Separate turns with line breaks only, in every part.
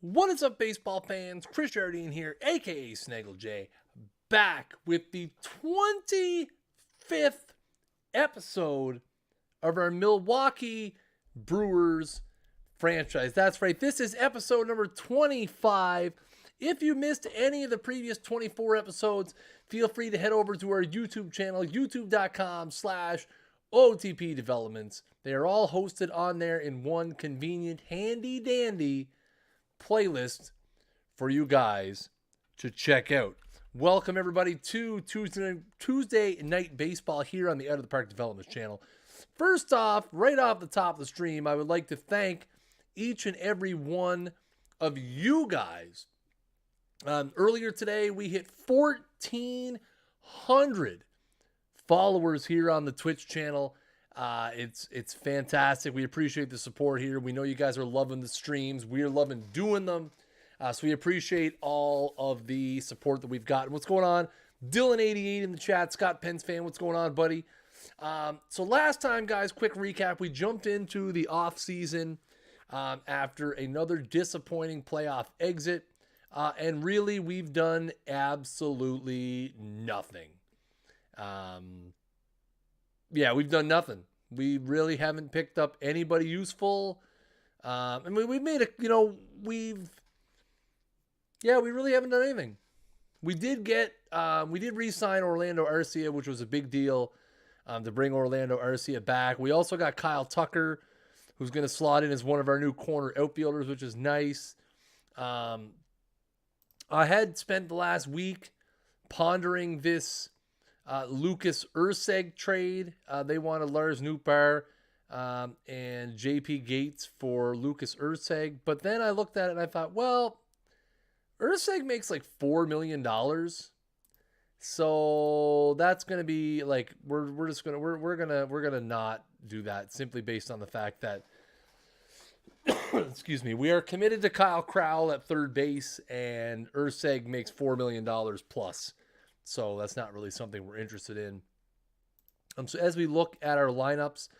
What is up, baseball fans? Kris here, aka Snaggle J, back with the 25th episode of our Milwaukee Brewers franchise. That's right, this is episode number 25. If you missed any of the previous 24 episodes, feel free to head over to our YouTube channel, youtube.com/OOTP Developments. They are all hosted on there in one convenient, handy-dandy playlist for you guys to check out. Welcome everybody to Tuesday Night Baseball here on the Out of the Park Developments channel. First off, right off the top of the stream, I would like to thank each and every one of you guys. Earlier today, we hit 1,400 followers here on the Twitch channel. It's fantastic. We appreciate the support here. We know you guys are loving the streams. We're loving doing them. So we appreciate all of the support that we've gotten. What's going on? Dylan88 in the chat. Scott Pence fan. What's going on, buddy? So last time, guys, quick recap. We jumped into the offseason after another disappointing playoff exit. And really, we've done absolutely nothing. We've done nothing. We really haven't picked up anybody useful. We've made we really haven't done anything. We did re-sign Orlando Arcia, which was a big deal to bring Orlando Arcia back. We also got Kyle Tucker, who's going to slot in as one of our new corner outfielders, which is nice. I had spent the last week pondering this Lucas Erceg trade. They wanted Lars Nootbaar and JP Gates for Lucas Erceg. But then I looked at it and I thought, well, Erceg makes like $4 million. So that's going to be like, we're going to not do that simply based on the fact that, excuse me, we are committed to Kyle Crowell at third base and Erceg makes $4 million plus. So that's not really something we're interested in. So as we look at our lineups,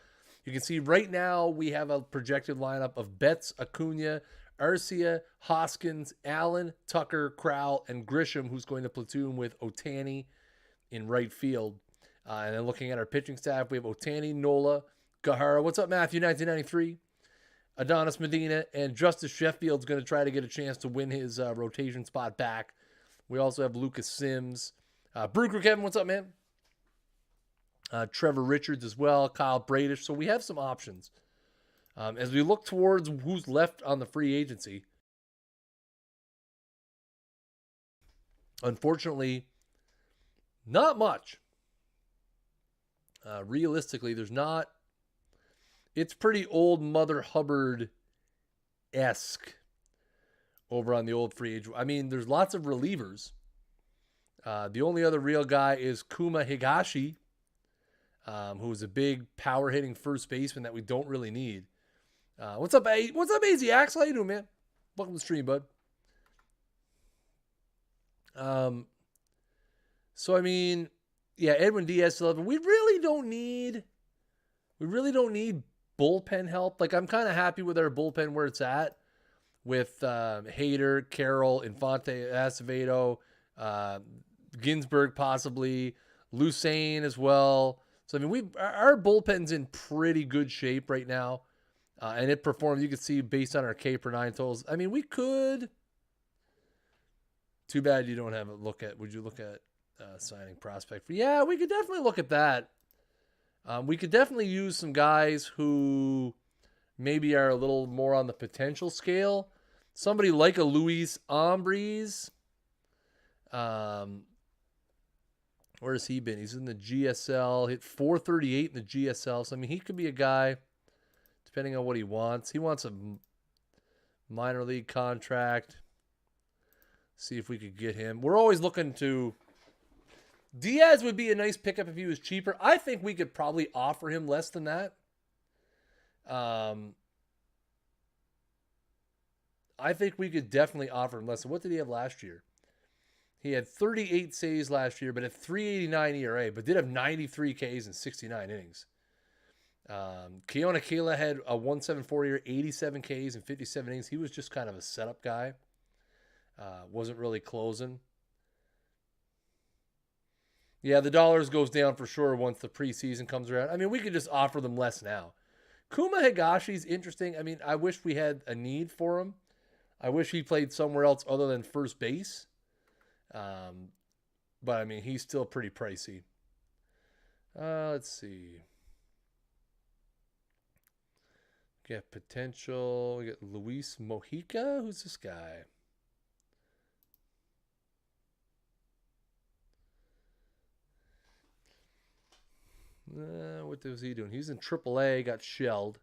you can see right now we have a projected lineup of Betts, Acuna, Arcia, Hoskins, Allen, Tucker, Crowell, and Grisham, who's going to platoon with Ohtani in right field. And then looking at our pitching staff, we have Ohtani, Nola, Gahara. What's up, Matthew? 1993. Adonis Medina, and Justice Sheffield's going to try to get a chance to win his rotation spot back. We also have Lucas Sims. Brooker Kevin, what's up, man? Trevor Richards as well. Kyle Bradish. So we have some options. As we look towards who's left on the free agency, unfortunately, not much. Realistically, there's not. It's pretty old Mother Hubbard-esque over on the old free agent. I mean, there's lots of relievers. The only other real guy is Kuma Higashi, who is a big power hitting first baseman that we don't really need. What's up, AZ Axe? How you doing, man? Welcome to the stream, bud. Edwin Diaz still have. We really don't need bullpen help. Like, I'm kind of happy with our bullpen where it's at with Hader, Carroll, Infante, Acevedo, Ginsburg possibly, Lucane as well. So, our bullpen's in pretty good shape right now. And it performs, you can see, based on our K per 9 totals. We could. Too bad you don't have a look at, would you look at signing prospect? Yeah, we could definitely look at that. We could definitely use some guys who maybe are a little more on the potential scale. Somebody like a Luis Ambriz. Where has he been? He's in the GSL, hit 438 in the GSL. So, he could be a guy, depending on what he wants. He wants a minor league contract. See if we could get him. We're always looking to... Diaz would be a nice pickup if he was cheaper. I think we could probably offer him less than that. I think we could definitely offer him less. So what did he have last year? He had 38 saves last year, but at 3.89 ERA, but did have 93 Ks and 69 innings. Keona Kela had a 174 year, 87 Ks and 57 innings. He was just kind of a setup guy. Wasn't really closing. Yeah, the dollars goes down for sure once the preseason comes around. I mean, we could just offer them less now. Kuma Higashi's interesting. I mean, I wish we had a need for him. I wish he played somewhere else other than first base. But I mean, he's still pretty pricey. Let's see. We got potential. We got Luis Mojica. Who's this guy? What was he doing? He's in AAA, got shelled.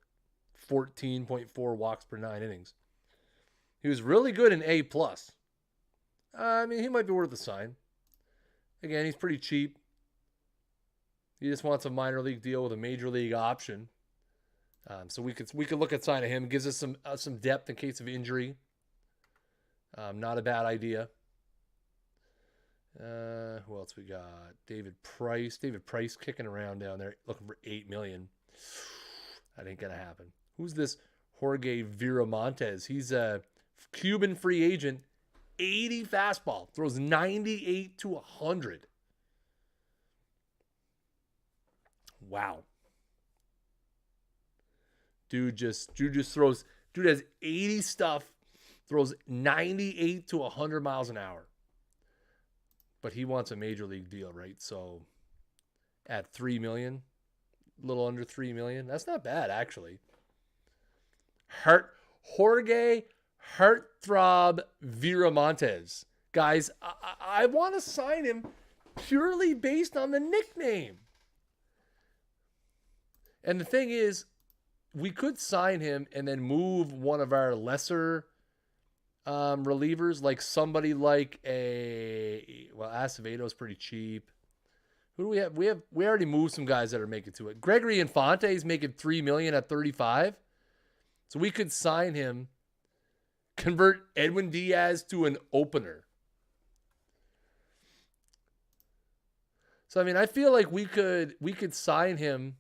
14.4 walks per 9 innings. He was really good in A+. I mean, he might be worth a sign. Again, he's pretty cheap. He just wants a minor league deal with a major league option. So we could look at signing him. It gives us some depth in case of injury. Not a bad idea. Who else we got? David Price. David Price kicking around down there, looking for $8 million. That ain't gonna happen. Who's this Jorge Viramontes? He's a Cuban free agent. 80 fastball, throws 98 to 100. Wow. Dude throws. Dude has 80 stuff, throws 98 to 100 miles an hour. But he wants a major league deal, right? So at $3 million, a little under $3 million, that's not bad actually. Jorge Heartthrob Viramontes. Guys, I want to sign him purely based on the nickname. And the thing is, we could sign him and then move one of our lesser relievers, like somebody like Acevedo's pretty cheap. Who do we have? We already moved some guys that are making to it. Gregory Infante is making $3 million at 35. So we could sign him, convert Edwin Diaz to an opener. So I mean, I feel like we could sign him.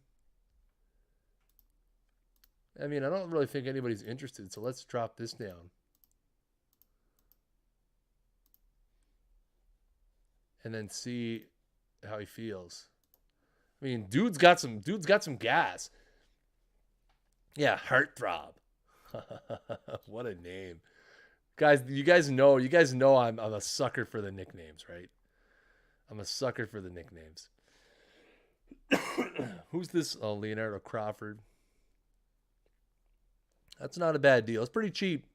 I mean, I don't really think anybody's interested, so let's drop this down. And then see how he feels. I mean, dude's got some gas. Yeah, Heartthrob. What a name. Guys, you guys know I'm a sucker for the nicknames, right? I'm a sucker for the nicknames. Who's this? Oh, Leonardo Crawford. That's not a bad deal. It's pretty cheap.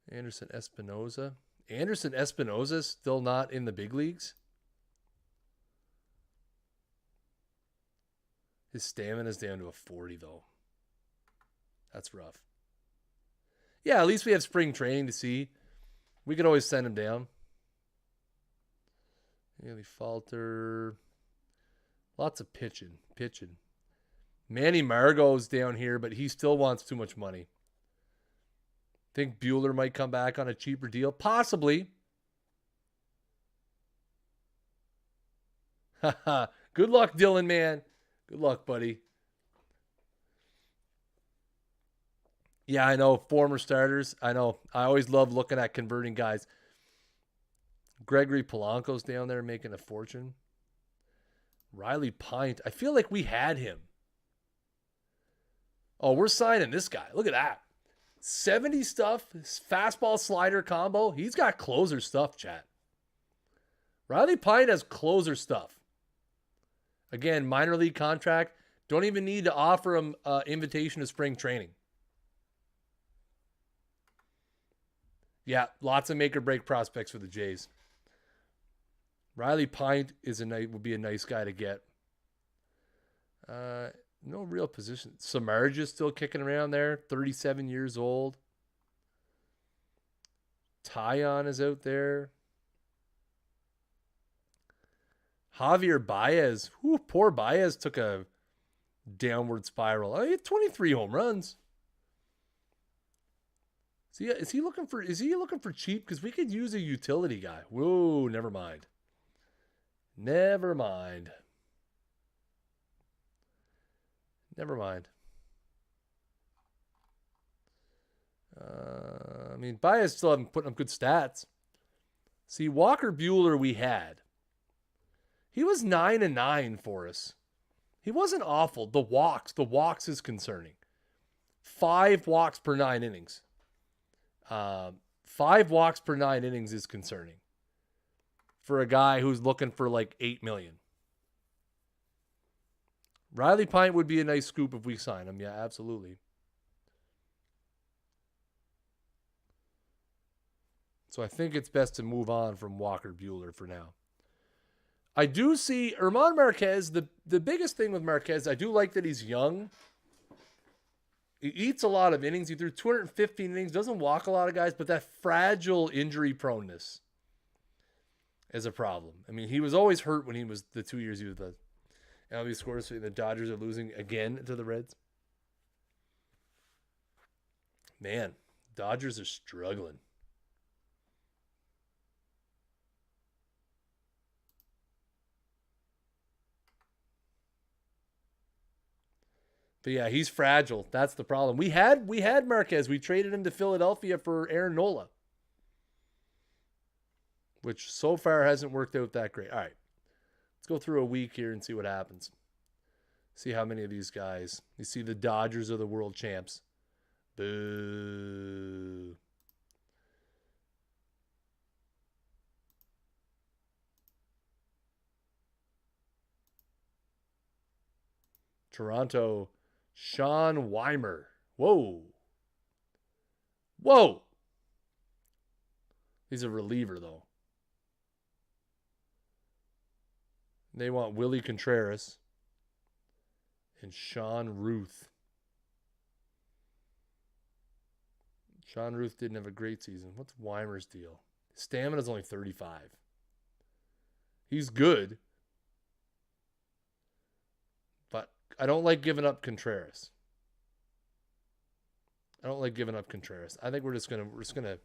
Anderson Espinoza. Anderson Espinoza still not in the big leagues. His stamina's down to a 40, though. That's rough. Yeah, at least we have spring training to see. We could always send him down. Haley Falter. Lots of pitching. Manny Margot's down here, but he still wants too much money. Think Bueller might come back on a cheaper deal? Possibly. Good luck, Dylan, man. Good luck, buddy. Yeah, I know. Former starters. I know. I always love looking at converting guys. Gregory Polanco's down there making a fortune. Riley Pint. I feel like we had him. Oh, we're signing this guy. Look at that. 70 stuff, fastball slider combo. He's got closer stuff, chat. Riley Pint has closer stuff. Again, minor league contract. Don't even need to offer him invitation to spring training. Yeah, lots of make or break prospects for the Jays. Riley Pint would be a nice guy to get. No real position. Samardzija is still kicking around there, 37 years old. Tyon is out there. Javier Baez. Whew, poor Baez took a downward spiral. He had 23 home runs. Is he looking for cheap? Because we could use a utility guy. Whoa, never mind. Never mind. I mean, Baez still haven't put up good stats. See, Walker Buehler we had. He was 9-9 for us. He wasn't awful. The walks is concerning. 5 walks per 9 innings. 5 walks per 9 innings is concerning for a guy who's looking for like $8 million. Riley Pint would be a nice scoop if we sign him. Yeah, absolutely. So I think it's best to move on from Walker Buehler for now. I do see Herman Marquez. The biggest thing with Marquez, I do like that he's young. He eats a lot of innings. He threw 215 innings, doesn't walk a lot of guys, but that fragile injury proneness is a problem. I mean, he was always hurt when he was the 2 years he was the MLB scores. The Dodgers are losing again to the Reds. Man, Dodgers are struggling. But yeah, he's fragile. That's the problem. We had Marquez. We traded him to Philadelphia for Aaron Nola, which so far hasn't worked out that great. All right, let's go through a week here and see what happens. See how many of these guys. You see the Dodgers are the world champs. Boo. Toronto, Sean Weimer. Whoa. He's a reliever, though. They want Willie Contreras and Sean Ruth. Sean Ruth didn't have a great season. What's Weimer's deal? His stamina's only 35. He's good. But I don't like giving up Contreras. I think we're just gonna.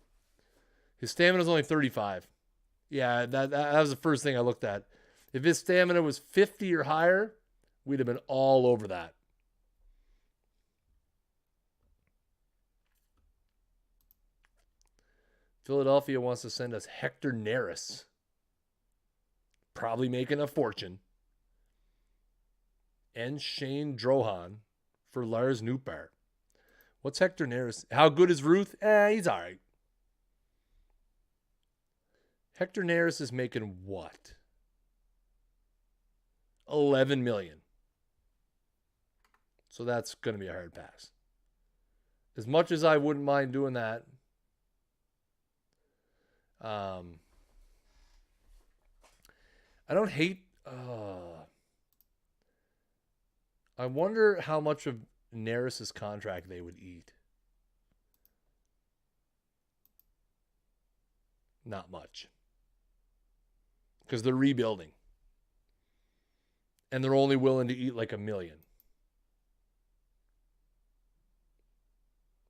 His stamina's only 35. Yeah, that was the first thing I looked at. If his stamina was 50 or higher, we'd have been all over that. Philadelphia wants to send us Hector Neris. Probably making a fortune. And Shane Drohan for Lars Nootbaar. What's Hector Neris? How good is Ruth? He's all right. Hector Neris is making what? $11 million. So that's going to be a hard pass. As much as I wouldn't mind doing that, I don't hate. I wonder how much of Neris' contract they would eat. Not much. Because they're rebuilding. And they're only willing to eat like $1 million.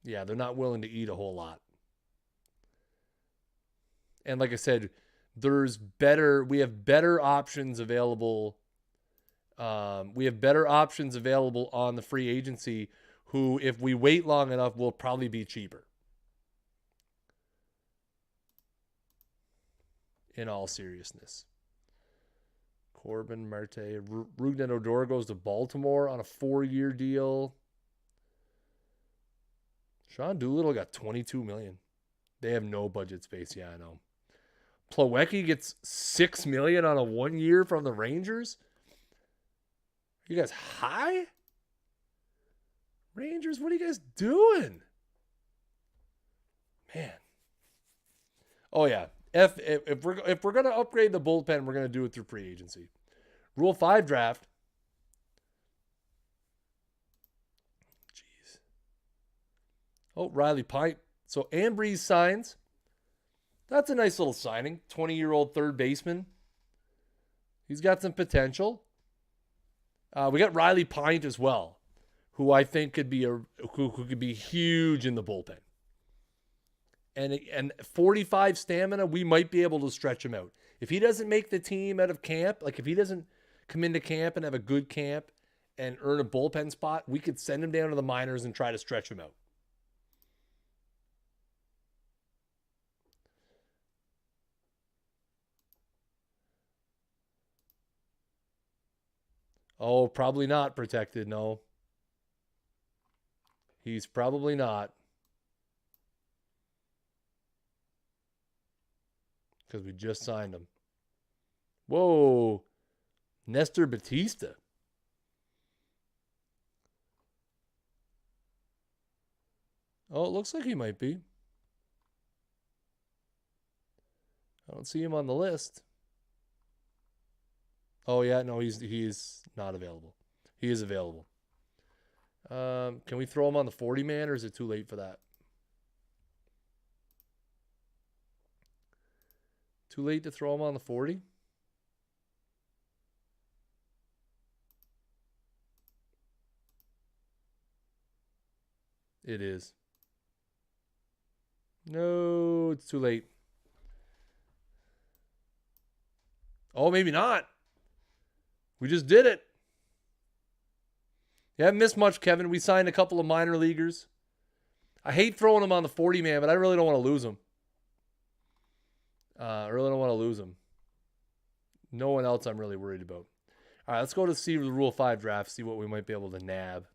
Yeah, they're not willing to eat a whole lot. And like I said, we have better options available. We have better options available on the free agency who, if we wait long enough, will probably be cheaper. In all seriousness. Corbin, Marte, Rougned Odor goes to Baltimore on a 4-year deal. Sean Doolittle got $22 million. They have no budget space. Yeah, I know. Plawecki gets $6 million on a 1 year from the Rangers. You guys high? Rangers, what are you guys doing? Man. Oh yeah. If we're gonna upgrade the bullpen, we're gonna do it through free agency. Rule 5 draft. Jeez. Oh, Riley Pint. So Ambrose signs. That's a nice little signing. 20-year-old third baseman. He's got some potential. We got Riley Pint as well, who I think could be who could be huge in the bullpen. And 45 stamina, we might be able to stretch him out. If he doesn't make the team out of camp, like if he doesn't come into camp and have a good camp and earn a bullpen spot, we could send him down to the minors and try to stretch him out. Oh, probably not protected, no. He's probably not. Because we just signed him. Whoa. Nestor Batista. Oh, it looks like he might be. I don't see him on the list. Oh, yeah, no, he's not available. He is available. Can we throw him on the 40-man, or is it too late for that? Too late to throw him on the 40? It is. No, it's too late. Oh, maybe not. We just did it. You haven't missed much, Kevin. We signed a couple of minor leaguers. I hate throwing them on the 40-man, but I really don't want to lose them. I really don't want to lose them. No one else I'm really worried about. All right, let's go to see the Rule 5 draft, see what we might be able to nab.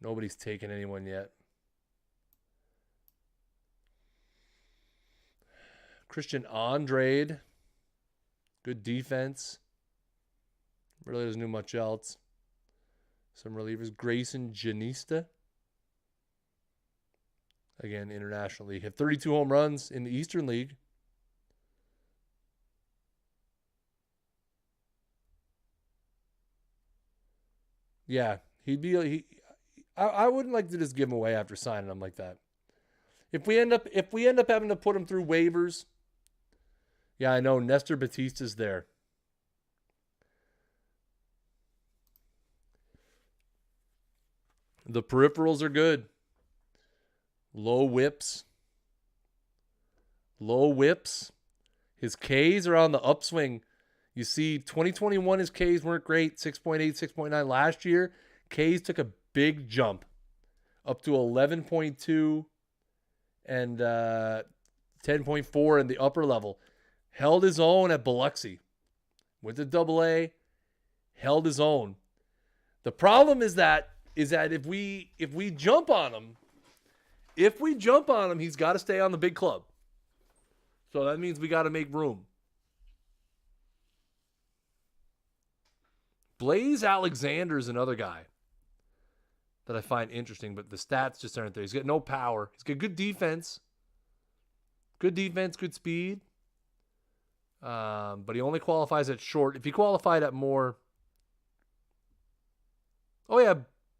Nobody's taken anyone yet. Christian Andrade. Good defense. Really doesn't do much else. Some relievers. Grayson Janista. Again, International League. Hit 32 home runs in the Eastern League. Yeah, I wouldn't like to just give him away after signing him like that. If we end up having to put him through waivers, yeah, I know Nestor Batista's there. The peripherals are good. Low whips. His Ks are on the upswing. You see, 2021, his Ks weren't great. 6.8, 6.9 last year. Ks took a big jump up to 11.2 and 10.4 in the upper level. Held his own at Biloxi. Went to AA. Held his own. The problem is that if we jump on him, he's got to stay on the big club. So that means we got to make room. Blaze Alexander is another guy that I find interesting, but the stats just aren't there. He's got no power. He's got good defense. Good speed. But he only qualifies at short. If he qualified at more... Oh, yeah.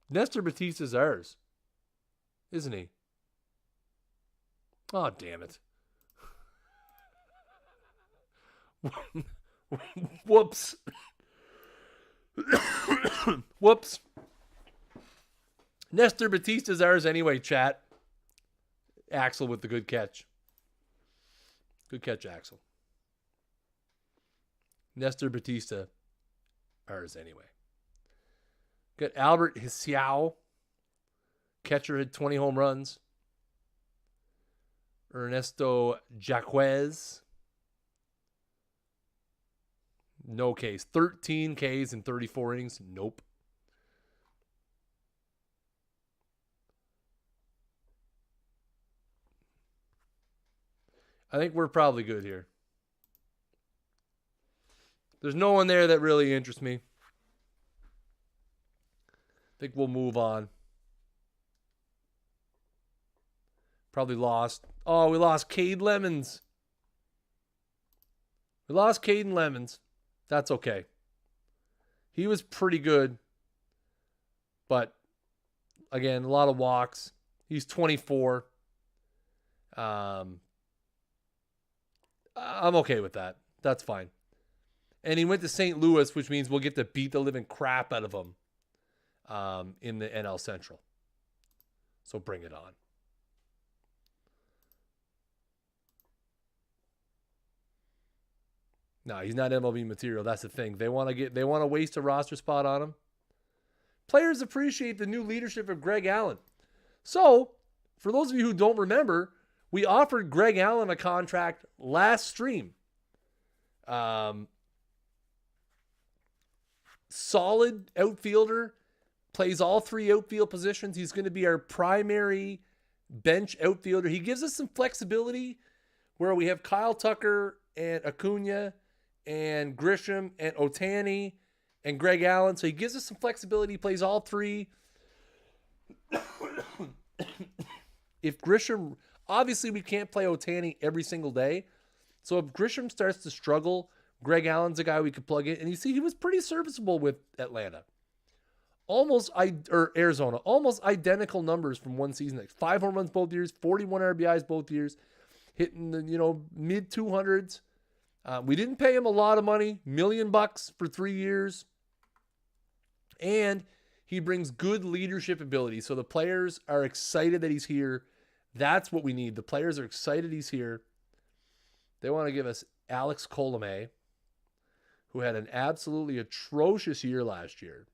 Nestor Batista's ours. Isn't he? Oh, damn it. Whoops. Whoops. Nestor Batista's ours anyway, chat. Axel with the good catch. Good catch, Axel. Nestor Batista, ours anyway. Got Albert Hsiao. Catcher had 20 home runs. Ernesto Jaquez. No Ks. 13 Ks in 34 innings. Nope. I think we're probably good here. There's no one there that really interests me. I think we'll move on. Probably lost. Oh, we lost Cade Lemons. We lost Caden Lemons. That's okay. He was pretty good. But, again, a lot of walks. He's 24. I'm okay with that. That's fine. And he went to St. Louis, which means we'll get to beat the living crap out of him in the NL Central. So bring it on. No, he's not MLB material. That's the thing. They want to waste a roster spot on him. Players appreciate the new leadership of Greg Allen. So, for those of you who don't remember, we offered Greg Allen a contract last stream. Solid outfielder, plays all three outfield positions. He's going to be our primary bench outfielder. He gives us some flexibility where we have Kyle Tucker and Acuna and Grisham and Ohtani and Greg Allen. So he gives us some flexibility. He plays all three. If Grisham, obviously we can't play Ohtani every single day. So if Grisham starts to struggle, Greg Allen's a guy we could plug in. And you see, he was pretty serviceable with Arizona. Almost identical numbers from one season. Like 5 home runs both years, 41 RBIs both years, hitting the mid 200s. We didn't pay him a lot of money, $1 million for 3 years. And he brings good leadership ability. So the players are excited that he's here. That's what we need. The players are excited he's here. They want to give us Alex Colomé, who had an absolutely atrocious year last year.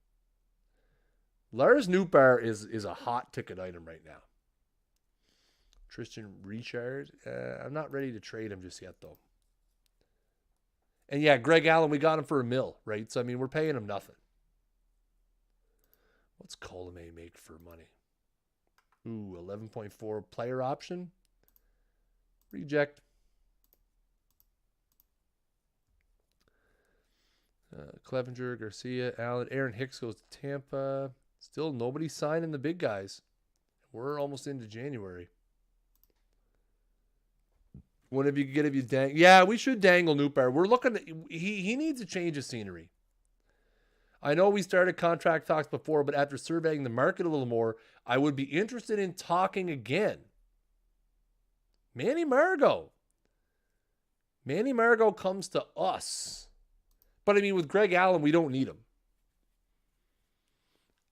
Lars Nootbaar is a hot ticket item right now. Tristan Richard, I'm not ready to trade him just yet, though. And yeah, Greg Allen, we got him for $1 million, right? So, I mean, we're paying him nothing. What's Colomé make for money? Ooh, 11.4 player option. Reject. Clevenger, Garcia, Allen, Aaron Hicks goes to Tampa. Still nobody signing the big guys. We're almost into January. What if you get if you dangle? Yeah, we should dangle Nootbaar. We're looking at, he needs a change of scenery. I know we started contract talks before, but after surveying the market a little more, I would be interested in talking again. Manny Margot. Manny Margot comes to us. But I mean, with Greg Allen, we don't need him.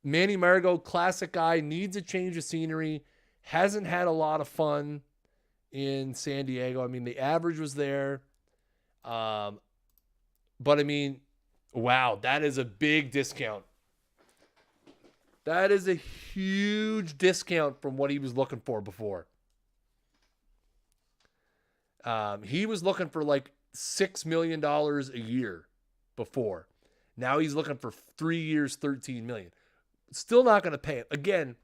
Manny Margot, classic guy, needs a change of scenery. Hasn't had a lot of fun in San Diego. I mean, the average was there. But I mean, wow, that is a big discount. That is a huge discount from what he was looking for before. He was looking for like $6 million a year before. Now he's looking for 3 years, $13 million. Still not going to pay him. Again,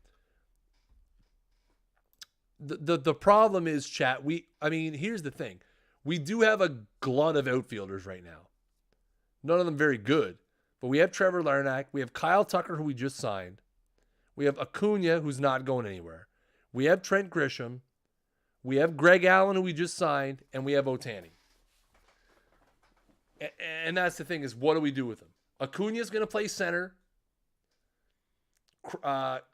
the problem is, chat. Here's the thing. We do have a glut of outfielders right now. None of them very good. But we have Trevor Larnach. We have Kyle Tucker, who we just signed. We have Acuna, who's not going anywhere. We have Trent Grisham. We have Greg Allen, who we just signed. And we have Ohtani. And that's the thing, is what do we do with him? Acuna's going to play center.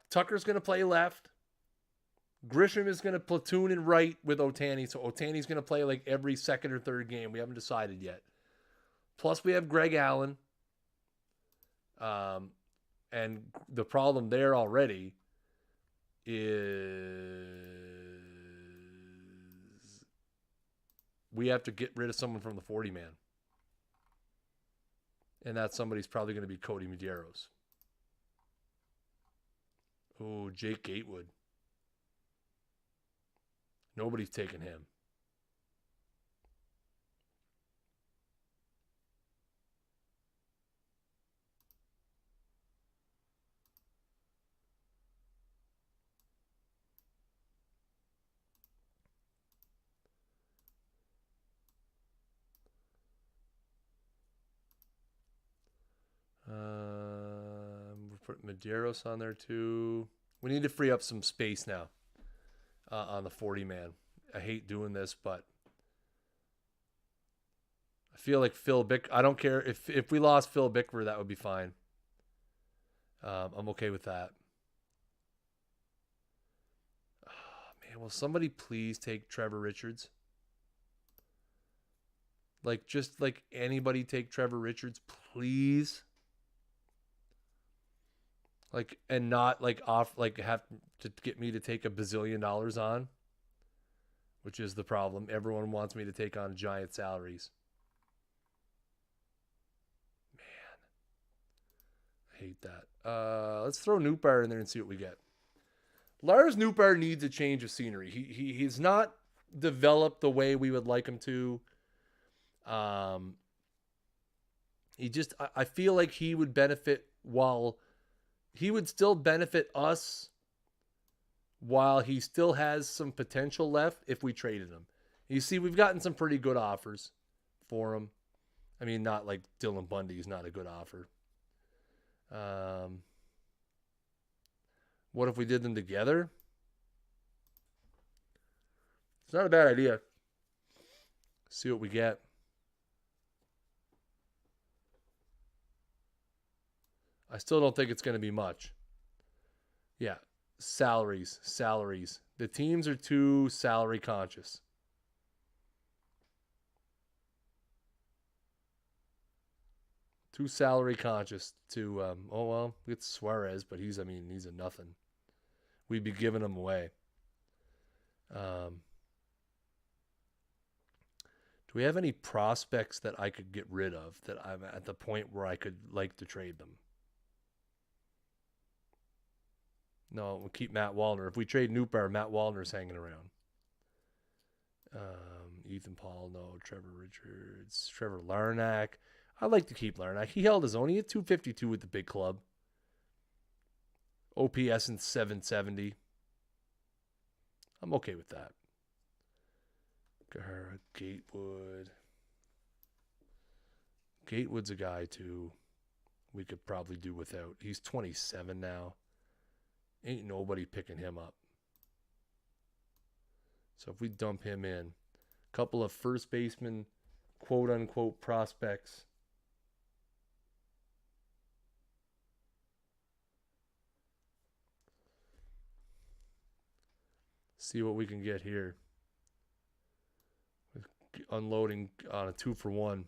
Tucker's going to play left. Grisham is going to platoon in right with Ohtani. So Ohtani's going to play like every second or third game. We haven't decided yet. Plus we have Greg Allen. And the problem there already is we have to get rid of someone from the 40-man. And that somebody's probably going to be Cody Medeiros. Oh, Jake Gatewood. Nobody's taking him. We're putting Medeiros on there too. We need to free up some space now on the 40-man. I hate doing this, but I feel like Phil Bick. I don't care if we lost Phil Bickford, that would be fine. I'm okay with that. Oh, man, will somebody please take Trevor Richards? Like, just like anybody take Trevor Richards, please. Like, and not like off, like have to get me to take $1 bazillion on, which is the problem. Everyone wants me to take on giant salaries. Hate that. Let's throw Nootbaar in there and see what we get. Lars Nootbaar needs a change of scenery. He's not developed the way we would like him to. I feel like he would benefit while he would still benefit us while he still has some potential left if we traded him. You see, we've gotten some pretty good offers for him. I mean, not like Dylan Bundy is not a good offer. What if we did them together? It's not a bad idea. See what we get. I still don't think it's going to be much. Yeah, salaries. The teams are too salary conscious. Too salary conscious to, it's Suarez, but he's a nothing. We'd be giving him away. Do we have any prospects that I could get rid of that I'm at the point where I could like to trade them? No, we'll keep Matt Wallner. If we trade Nootbaar, Matt Wallner's hanging around. Ethan Paul, no. Trevor Richards. Trevor Larnack. I'd like to keep Larnack. He held his own. He had 252 with the big club. OPS in 770. I'm okay with that. Gatewood. Gatewood's a guy, too, we could probably do without. He's 27 now. Ain't nobody picking him up. So if we dump him in, a couple of first baseman, quote-unquote, prospects. See what we can get here. Unloading on a 2-for-1.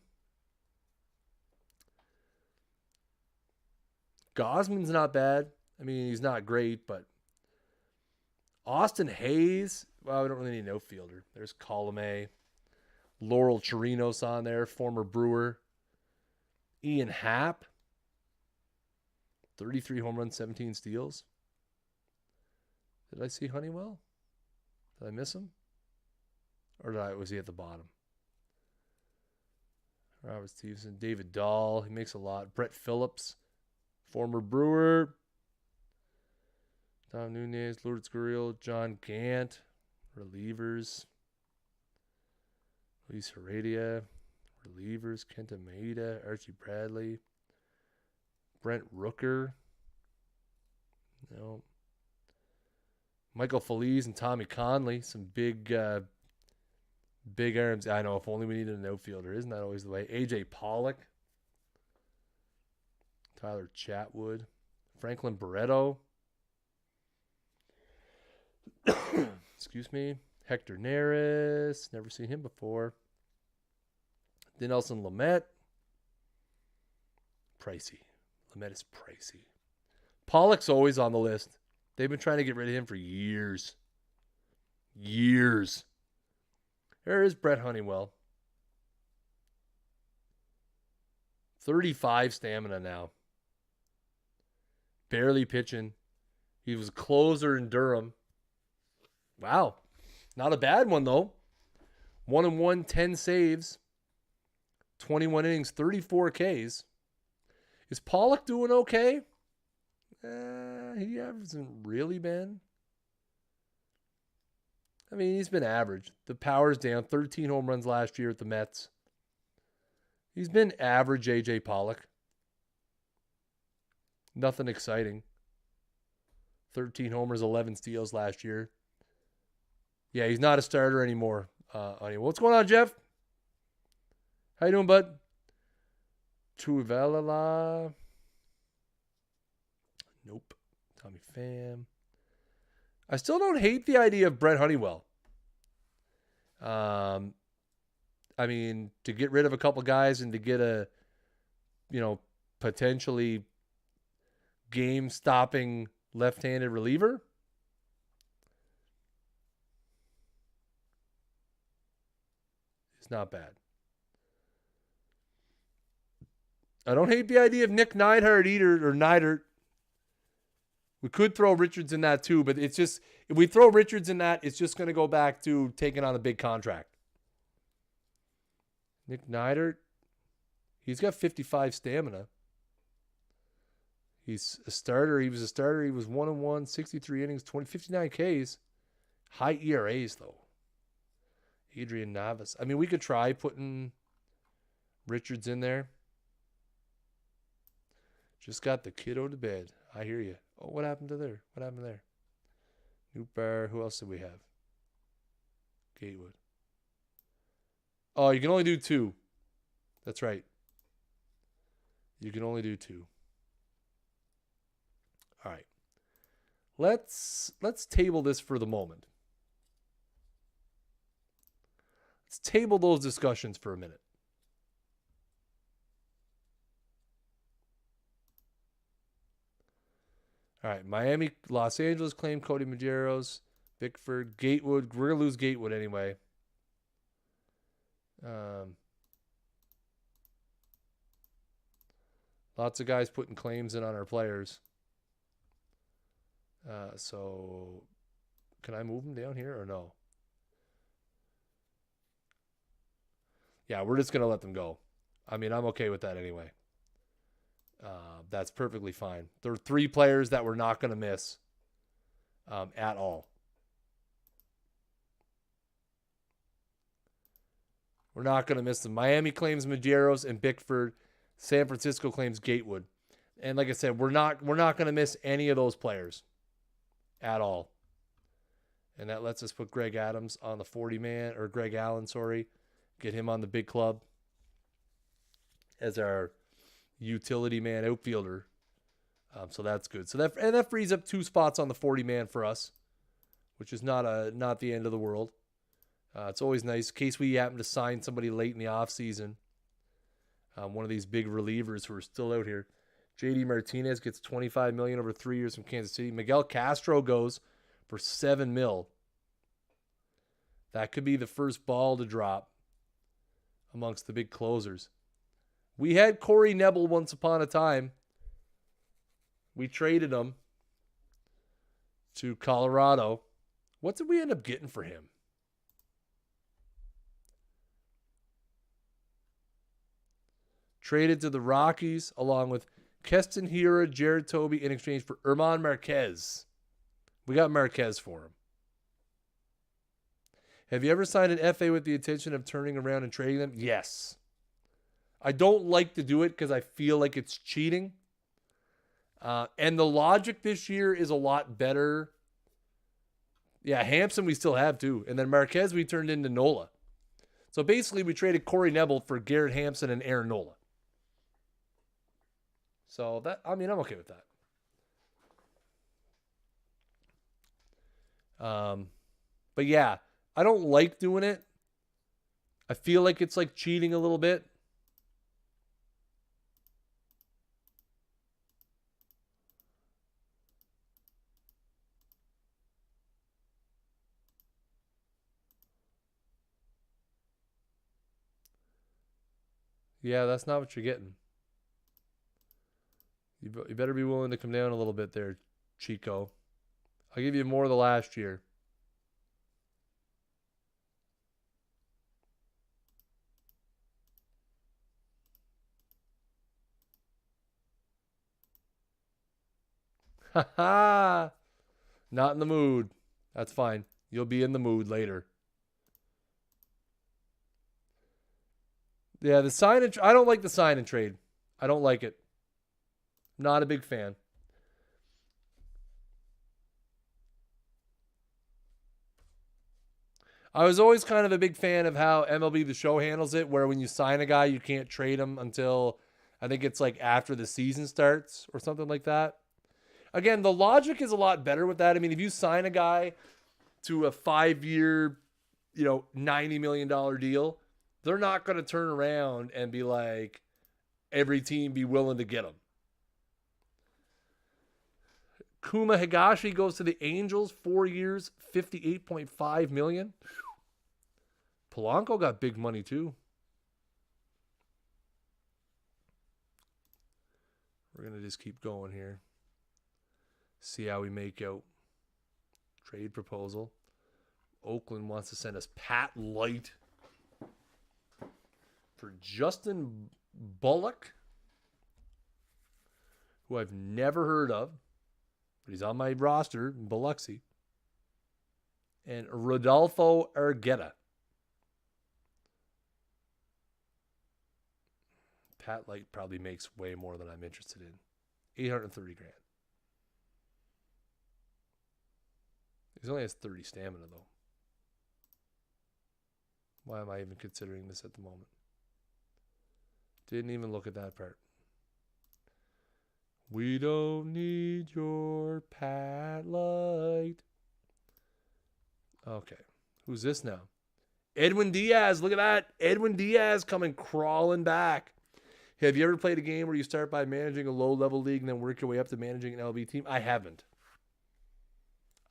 Gosman's not bad. I mean, he's not great, but Austin Hayes, well, we don't really need an outfielder. There's Colomé. Laurel Chirinos on there, former Brewer. Ian Happ, 33 home runs, 17 steals. Did I see Honeywell? Did I miss him? Or was he at the bottom? Robert Stevenson, David Dahl, he makes a lot. Brett Phillips, former Brewer. Tom Nunez, Lourdes Gurriel, John Gant, relievers. Luis Heredia, relievers. Kenta Maeda, Archie Bradley. Brent Rooker. No. Michael Feliz and Tommy Conley, some big arms. I know, if only we needed an outfielder. Isn't that always the way? AJ Pollock. Tyler Chatwood. Franklin Barreto. Excuse me. Hector Neris. Never seen him before. Dinelson Lamet. Pricey. Lamet is pricey. Pollock's always on the list. They've been trying to get rid of him for years. Years. There is Brett Honeywell. 35 stamina now. Barely pitching. He was a closer in Durham. Wow. Not a bad one, though. 1-1, 10 saves. 21 innings, 34 Ks. Is Pollock doing okay? He hasn't really been. I mean, he's been average. The power's down. 13 home runs last year at the Mets. He's been average, AJ Pollock. Nothing exciting. 13 homers, 11 steals last year. Yeah, he's not a starter anymore. What's going on, Jeff? How you doing, bud? Tuivelala. Nope. Tommy Pham. I still don't hate the idea of Brett Honeywell. I mean, to get rid of a couple guys and to get a, potentially game-stopping left-handed reliever. It's not bad. I don't hate the idea of Nick Neidhart either, or Neidhart. We could throw Richards in that too, but it's just, if we throw Richards in that, it's just going to go back to taking on a big contract. Nick Neidhart, he's got 55 stamina. He's a starter. He was a starter. He was 1-1, 63 innings, 59 Ks. High ERAs, though. Adrian Navas. I mean, we could try putting Richards in there. Just got the kiddo to bed. I hear you. Oh, what happened to there? What happened there? New Bar. Who else did we have? Gatewood. Oh, you can only do 2. That's right. You can only do 2. All right. Let's table this for the moment. Let's table those discussions for a minute. All right, Miami, Los Angeles claimed Cody Maderos, Bickford, Gatewood. We're going to lose Gatewood anyway. Lots of guys putting claims in on our players. So can I move them down here or no? Yeah, we're just going to let them go. I mean, I'm okay with that anyway. That's perfectly fine. There are 3 players that we're not going to miss at all. We're not going to miss them. Miami claims Maderos and Bickford. San Francisco claims Gatewood. And like I said, we're not going to miss any of those players at all. And that lets us put Greg Adams on the 40-man, or Greg Allen, sorry. Get him on the big club as our utility man outfielder. So that's good. So that frees up 2 spots on the 40-man for us, which is not the end of the world. It's always nice in case we happen to sign somebody late in the offseason. One of these big relievers who are still out here. JD Martinez gets $25 million over 3 years from Kansas City. Miguel Castro goes for $7 million. That could be the first ball to drop amongst the big closers. We had Corey Nebel once upon a time. We traded him to Colorado. What did we end up getting for him? Traded to the Rockies along with Keston Hiura, Jared Toby in exchange for Herman Marquez. We got Marquez for him. Have you ever signed an FA with the intention of turning around and trading them? Yes. I don't like to do it because I feel like it's cheating. And the logic this year is a lot better. Yeah, Hampson we still have too. And then Marquez we turned into Nola. So basically we traded Corey Nebel for Garrett Hampson and Aaron Nola. So that, I mean, I'm okay with that. But yeah, I don't like doing it. I feel like it's like cheating a little bit. Yeah, that's not what you're getting. You better be willing to come down a little bit there, Chico. I'll give you more of the last year. Ha ha! Not in the mood. That's fine. You'll be in the mood later. Yeah, the sign and I don't like the sign and trade. I don't like it. Not a big fan. I was always kind of a big fan of how MLB The Show handles it, where when you sign a guy, you can't trade him until I think it's like after the season starts or something like that. Again, the logic is a lot better with that. I mean, if you sign a guy to a 5-year, $90 million deal, they're not going to turn around and be like, every team be willing to get him. Kuma Higashi goes to the Angels, 4 years, $58.5 million. Polanco got big money too. We're going to just keep going here. See how we make out. Trade proposal. Oakland wants to send us Pat Light for Justin Bullock, who I've never heard of, but he's on my roster in Biloxi. And Rodolfo Argueta. Pat Light probably makes way more than I'm interested in. $830,000. He only has 30 stamina, though. Why am I even considering this at the moment? Didn't even look at that part. We don't need your Pat Light. Okay. Who's this now? Edwin Diaz. Look at that. Edwin Diaz coming crawling back. Have you ever played a game where you start by managing a low-level league and then work your way up to managing an LB team? I haven't.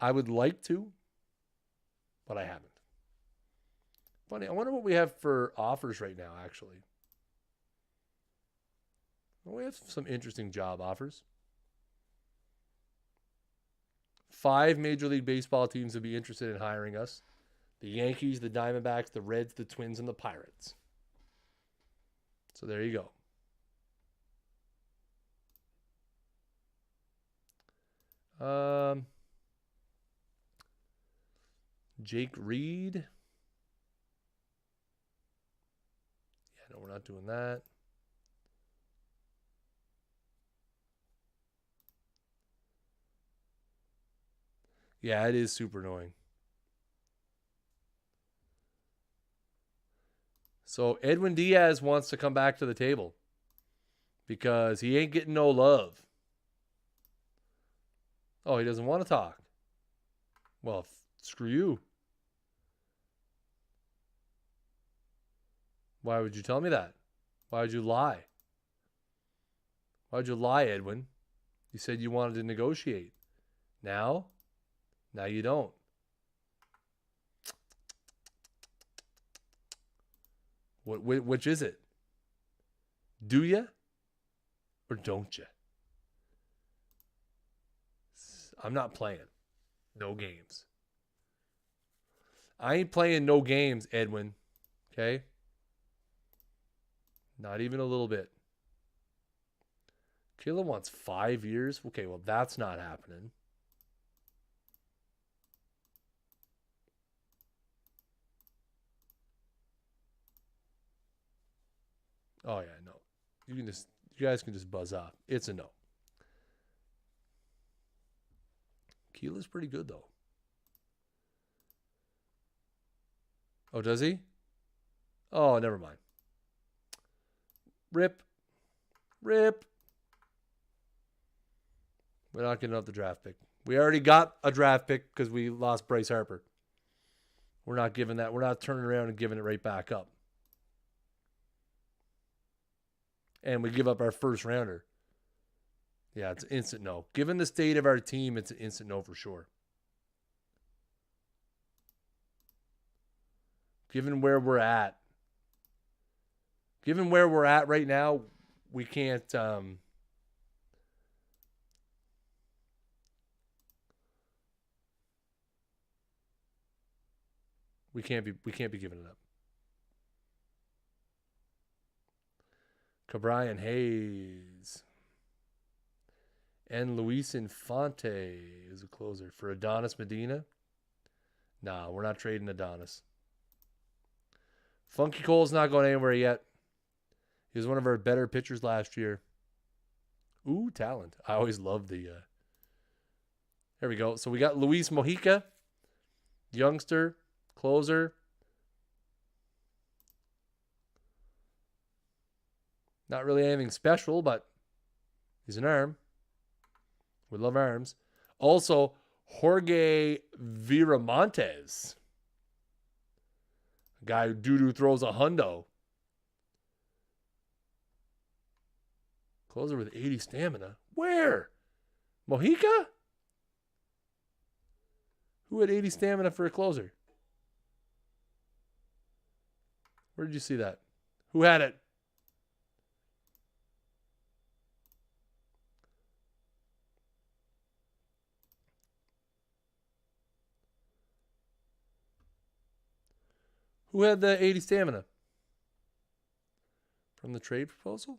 I would like to, but I haven't. Funny. I wonder what we have for offers right now, actually. Well, we have some interesting job offers. 5 Major League Baseball teams would be interested in hiring us. The Yankees, the Diamondbacks, the Reds, the Twins, and the Pirates. So there you go. Jake Reed. Yeah, no, we're not doing that. Yeah, it is super annoying. So Edwin Diaz wants to come back to the table because he ain't getting no love. Oh, he doesn't want to talk. Well, screw you. Why would you tell me that? Why would you lie? Why would you lie, Edwin? You said you wanted to negotiate. Now you don't. Which is it? Do you or don't you? I'm not playing. No games. I ain't playing no games, Edwin. Okay? Not even a little bit. Kayla wants 5 years. Okay, well, that's not happening. Oh, yeah, no. You guys can just buzz off. It's a no. Keela's pretty good, though. Oh, does he? Oh, never mind. Rip. We're not getting up the draft pick. We already got a draft pick because we lost Bryce Harper. We're not giving that. We're not turning around and giving it right back up. And we give up our first rounder. Yeah, it's an instant no. Given the state of our team, it's an instant no for sure. Given where we're at right now, we can't we can't be giving it up. Cabrian Hayes and Luis Infante is a closer for Adonis Medina. Nah, we're not trading Adonis. Funky Cole's not going anywhere yet. He was one of our better pitchers last year. Ooh, talent. I always love the... There we go. So we got Luis Mojica, youngster, closer. Not really anything special, but he's an arm. We love arms. Also, Jorge Viramontes. A guy who doo-doo throws a hundo. Closer with 80 stamina. Where? Mojica? Who had 80 stamina for a closer? Where did you see that? Who had it? Who had the 80 stamina? From the trade proposal?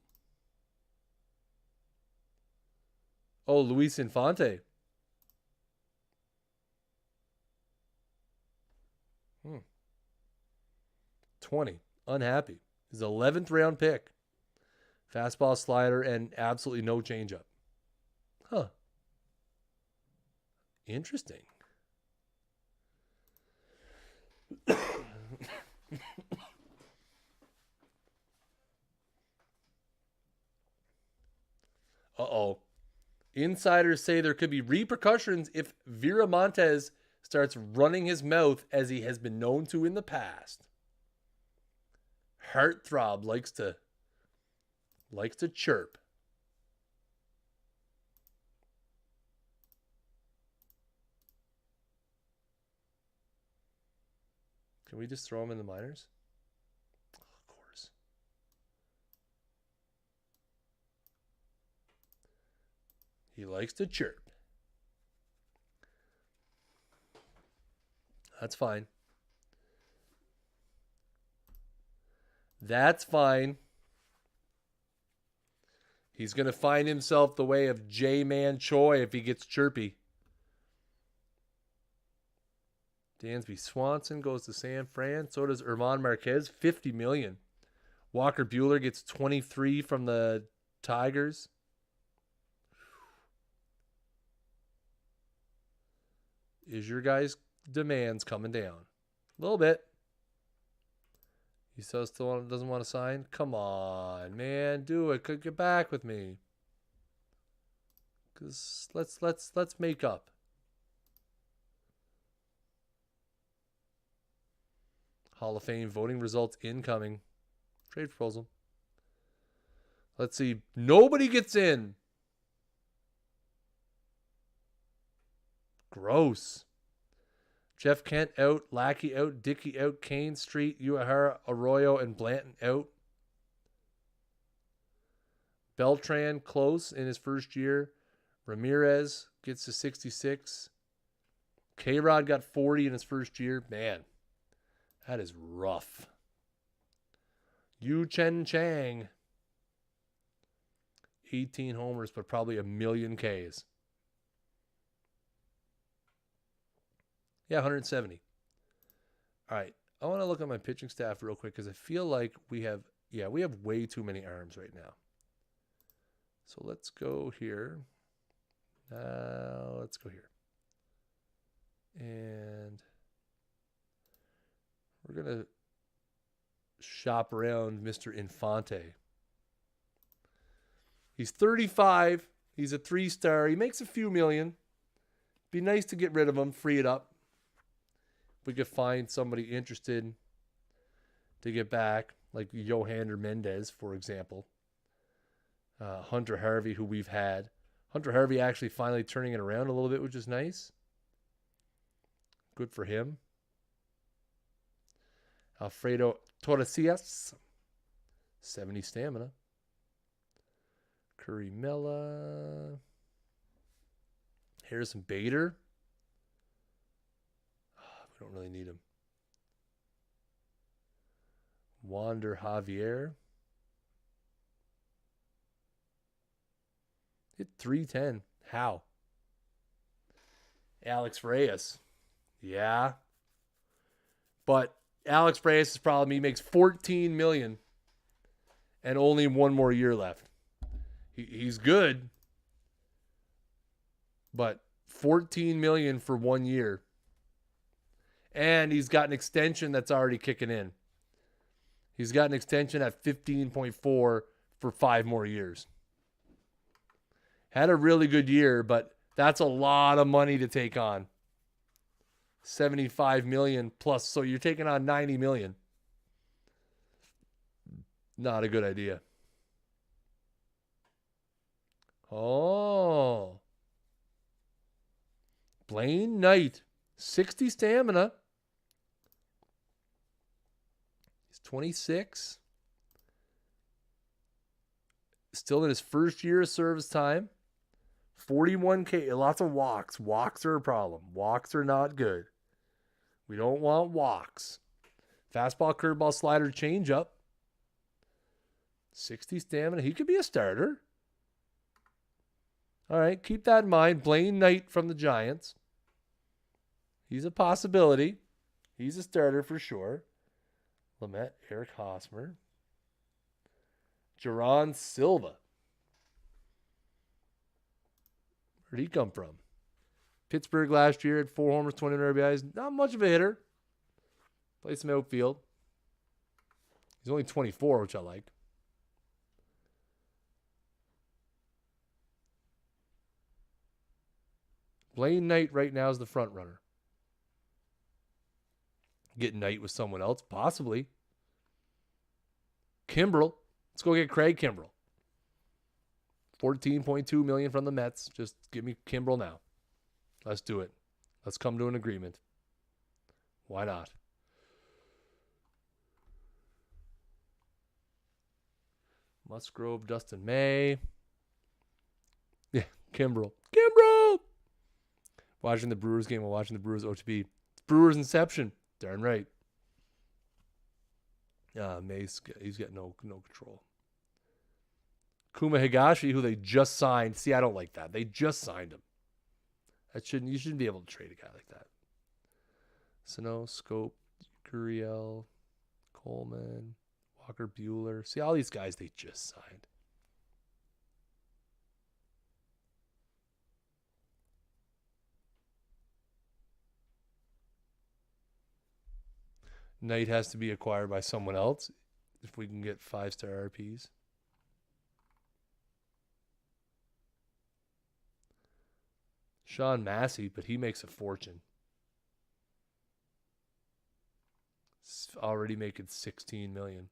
Oh, Luis Infante. 20. Unhappy. His 11th round pick. Fastball, slider, and absolutely no changeup. Huh. Interesting. Uh-oh. Insiders say there could be repercussions if Viramontes starts running his mouth as he has been known to in the past. Heartthrob likes to chirp. Can we just throw him in the minors? Of course. He likes to chirp. That's fine. That's fine. He's going to find himself the way of J-Man Choi if he gets chirpy. Dansby Swanson goes to San Fran. So does Herman Marquez, $50 million. Walker Buehler gets 23 from the Tigers. Is your guys' demands coming down? A little bit. He still doesn't want to sign? Come on, man. Do it. Could get back with me. Cause let's make up. Hall of Fame voting results incoming. Trade proposal. Let's see. Nobody gets in. Gross. Jeff Kent out, Lackey out, Dickey out, Kane, Street, Uehara, Arroyo, and Blanton out. Beltran close in his first year. Ramirez gets to 66. K-Rod got 40 in his first year. Man, that is rough. Yu Chen Chang. 18 homers, but probably a million Ks. Yeah, 170. All right. I want to look at my pitching staff real quick because I feel like we have way too many arms right now. So let's go here. Let's go here. And we're going to shop around Mr. Infante. He's 35. He's a 3-star. He makes a few million. Be nice to get rid of him, free it up. We could find somebody interested to get back, like Yohander Mendez, for example. Hunter Harvey, who we've had. Hunter Harvey actually finally turning it around a little bit, which is nice. Good for him. Alfredo Torresillas, 70 stamina. Curry Mella. Harrison Bader. We don't really need him. Wander Javier. Hit 310. How? Alex Reyes. Yeah. But Alex Reyes' problem, he makes $14 million and only one more year left. He's good. But $14 million for 1 year. And he's got an extension that's already kicking in. He's got an extension at 15.4 for 5 more years. Had a really good year, but that's a lot of money to take on. 75 million plus, so you're taking on 90 million. Not a good idea. Oh. Blaine Knight, 60 stamina. He's 26. Still in his first year of service time. 41K, lots of walks. Walks are a problem. Walks are not good. We don't want walks. Fastball, curveball, slider, changeup. 60 stamina. He could be a starter. All right, keep that in mind. Blaine Knight from the Giants. He's a possibility. He's a starter for sure. Lamet, Eric Hosmer. Geron Silva. Where'd he come from? Pittsburgh last year had 4 homers, 20 RBIs. Not much of a hitter. Played some outfield. He's only 24, which I like. Blaine Knight right now is the front runner. Get Knight with someone else, possibly. Kimbrel. Let's go get Craig Kimbrel. $14.2 million from the Mets. Just give me Kimbrel now. Let's do it. Let's come to an agreement. Why not? Musgrove, Dustin May. Yeah, Kimbrel. Kimbrel! Watching the Brewers game while watching the Brewers OOTP. It's Brewers Inception. Darn right. May's he's got no control. Kuma Higashi, who they just signed. See, I don't like that. They just signed him. You shouldn't be able to trade a guy like that. Sano, Scope, Gurriel, Coleman, Walker Buehler. See, all these guys they just signed. Knight has to be acquired by someone else if we can get 5-star RPs. Sean Massey, but he makes a fortune. Already making $16 million.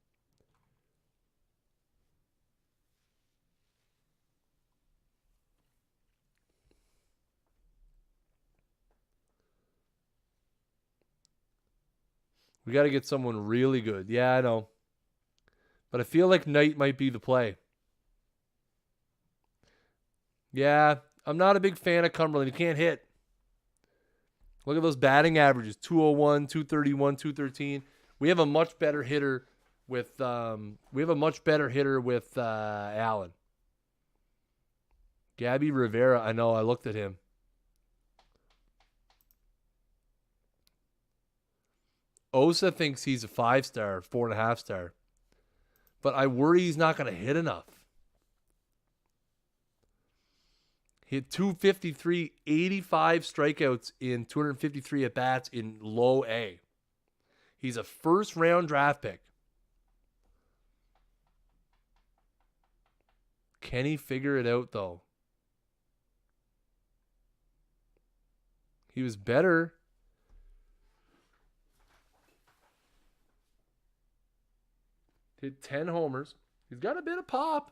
We got to get someone really good. Yeah, I know. But I feel like Knight might be the play. Yeah, I'm not a big fan of Cumberland. He can't hit. Look at those batting averages. 201, 231, 213. We have a much better hitter with Allen. Gabby Rivera, I know, I looked at him. Osa thinks he's a 5-star, 4.5-star. But I worry he's not going to hit enough. He had 253, 85 strikeouts in 253 at-bats in low A. He's a first-round draft pick. Can he figure it out, though? He was better. Hit 10 homers. He's got a bit of pop.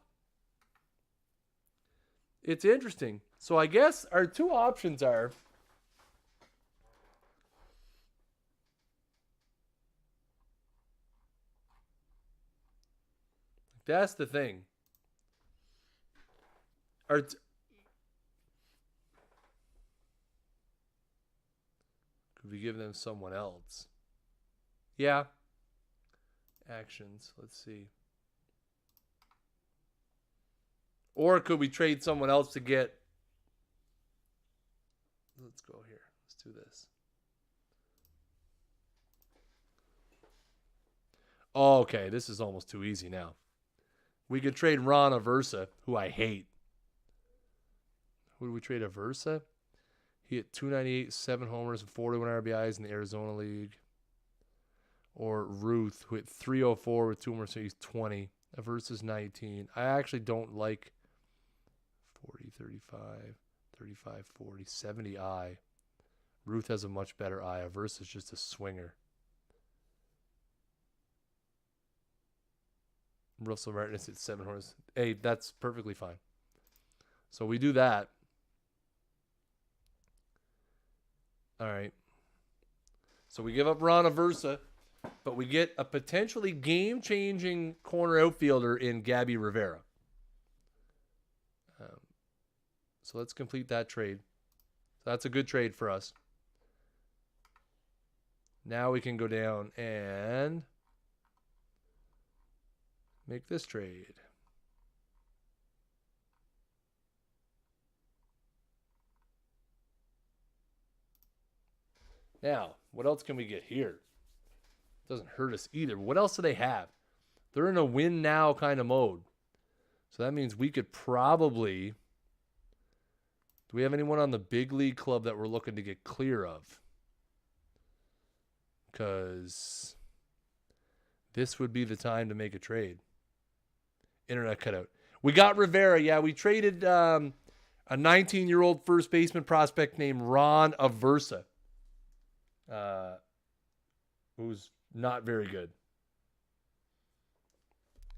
It's interesting. So I guess our two options are that's the thing. Could we give them someone else? Yeah. Actions. Let's see. Or could we trade someone else to get... Let's go here. Let's do this. Oh, okay, this is almost too easy now. We could trade Ron Aversa, who I hate. Who do we trade Aversa? He hit 298, 7 homers, and 41 RBIs in the Arizona League. Or Ruth, who hit 304 with 2 homers, so he's 20. Aversa's 19. I actually don't like 40, 35, 35, 40, 70 eye. Ruth has a much better eye. Aversa's just a swinger. Russell Martinez hit 7 homers. Hey, that's perfectly fine. So we do that. All right. So we give up Ron Aversa, but we get a potentially game-changing corner outfielder in Gabby Rivera. So let's complete that trade. So that's a good trade for us. Now we can go down and make this trade. Now, what else can we get here? Doesn't hurt us either. What else do they have? They're in a win now kind of mode. So that means we could probably... Do we have anyone on the big league club that we're looking to get clear of? Because this would be the time to make a trade. Internet cutout. We got Rivera. Yeah, we traded a 19-year-old first baseman prospect named Ron Aversa. Who's not very good.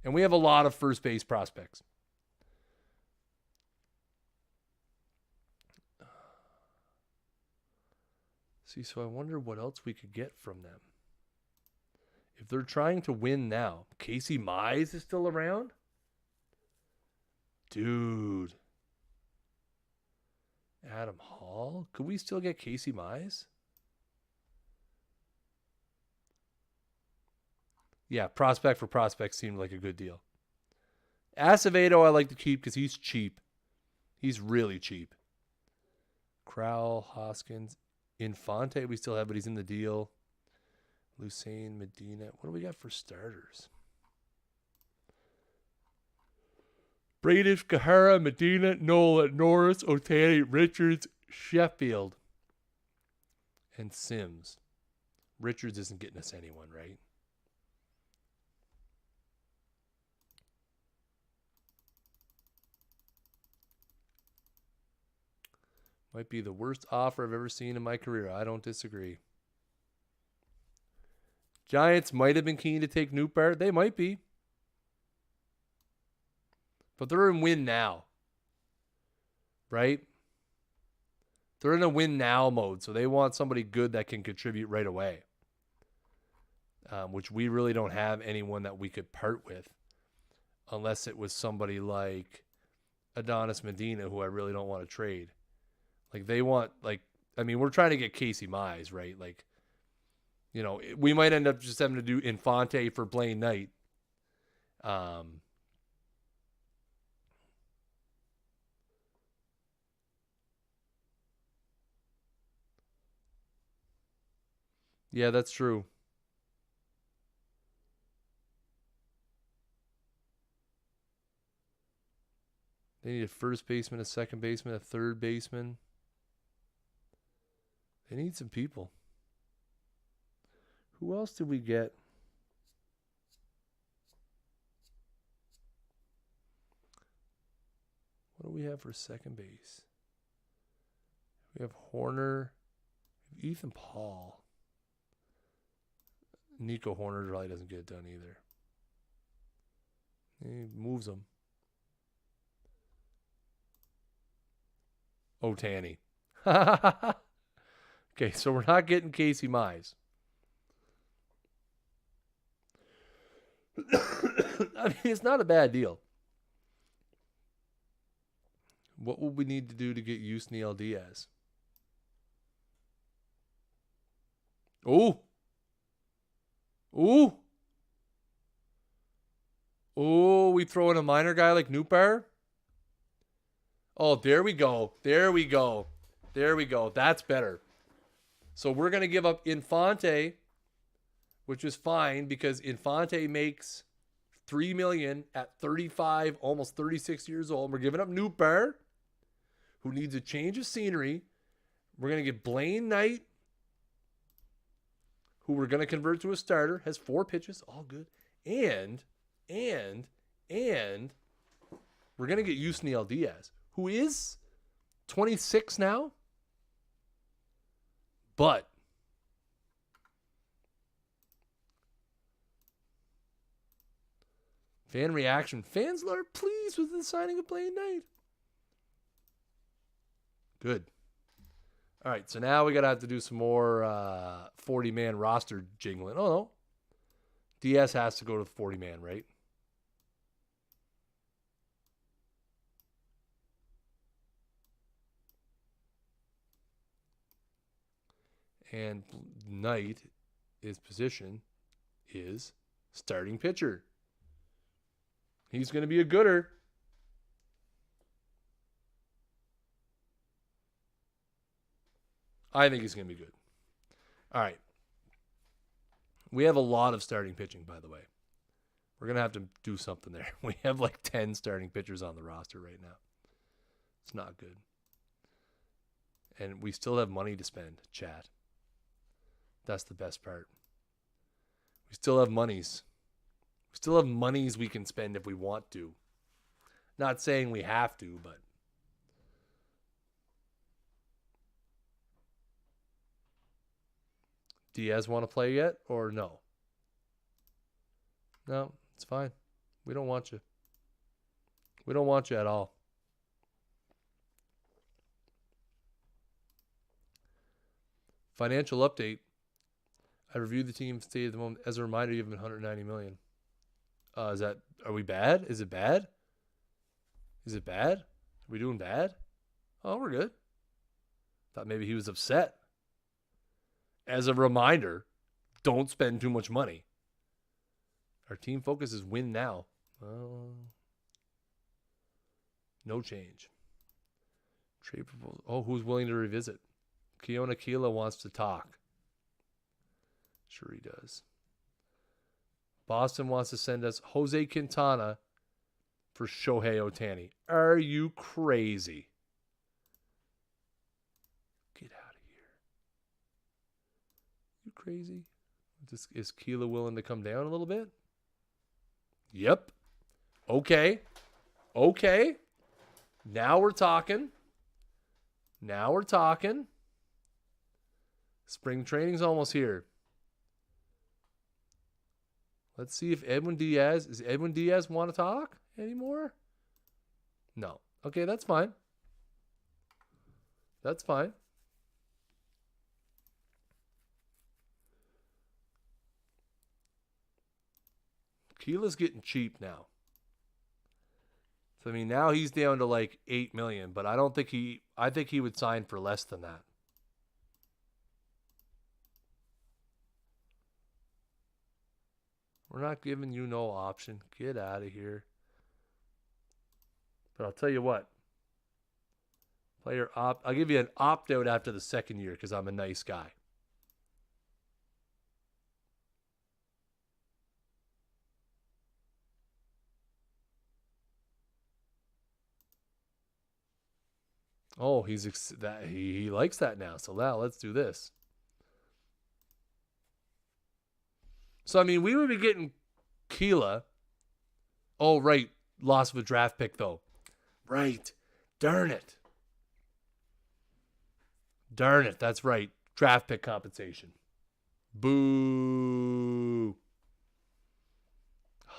And we have a lot of first base prospects. See, so I wonder what else we could get from them. If they're trying to win now, Casey Mize is still around? Dude. Adam Hall? Could we still get Casey Mize? Yeah, prospect for prospect seemed like a good deal. Acevedo I like to keep because he's cheap. He's really cheap. Crowell, Hoskins, Infante we still have, but he's in the deal. Lucane, Medina. What do we got for starters? Bradish, Kahara, Medina, Nola, Norris, Otani, Richards, Sheffield, and Sims. Richards isn't getting us anyone, right? Might be the worst offer I've ever seen in my career. I don't disagree. Giants might have been keen to take Nootbaar. They might be. But they're in win now. Right? They're in a win now mode. So they want somebody good that can contribute right away. Which we really don't have anyone that we could part with. Unless it was somebody like Adonis Medina, who I really don't want to trade. Like they want, like, I mean, we're trying to get Casey Mize, right? Like, you know, we might end up just having to do Infante for Blaine Knight. Yeah, that's true. They need a first baseman, a second baseman, a third baseman. They need some people. Who else did we get? What do we have for second base? We have Horner, Ethan Paul. Nico Horner really doesn't get it done either. He moves them. Otani. Okay, so we're not getting Casey Mize. I mean, it's not a bad deal. What would we need to do to get Yusniel Diaz? Oh. Ooh. Oh, we throw in a minor guy like Nootbaar? Oh, there we go. There we go. There we go. That's better. So we're going to give up Infante, which is fine because Infante makes $3 million at 35, almost 36 years old. We're giving up Nootbaar, who needs a change of scenery. We're going to get Blaine Knight, who we're going to convert to a starter, has 4 pitches, all good. And we're going to get Yusniel Diaz, who is 26 now. But fan reaction. Fans are pleased with the signing of Blaine Knight. Good. All right, so now we got to have to do some more 40-man roster jingling. Oh, no. Diaz has to go to the 40-man, right? And Knight his position is starting pitcher. He's going to be a gooder. I think he's going to be good. All right. We have a lot of starting pitching, by the way. We're going to have to do something there. We have like 10 starting pitchers on the roster right now. It's not good. And we still have money to spend, chat. That's the best part. We still have monies. We still have monies we can spend if we want to. Not saying we have to, but. Diaz want to play yet or no? No, it's fine. We don't want you. We don't want you at all. Financial update. I reviewed the team state at the moment. As a reminder, you have $190 million. Are we bad? Is it bad? Is it bad? Are we doing bad? Oh, we're good. Thought maybe he was upset. As a reminder, don't spend too much money. Our team focus is win now. No change. Trade proposal. Oh, who's willing to revisit? Keona Keela wants to talk. Sure he does. Boston wants to send us Jose Quintana for Shohei Ohtani. Are you crazy? Get out of here. You crazy? Is Keela willing to come down a little bit? Yep. Okay. Now we're talking. Spring training's almost here. Let's see if Edwin Diaz want to talk anymore? No. Okay, that's fine. Keela's getting cheap now. So, I mean, now he's down to like $8 million, but I think he would sign for less than that. We're not giving you no option. Get out of here. But I'll tell you what. I'll give you an opt-out after the second year because I'm a nice guy. Oh, he likes that now. So now let's do this. So, I mean, we would be getting Keela. Oh, right. Loss of a draft pick, though. Right. Darn it. That's right. Draft pick compensation. Boo. I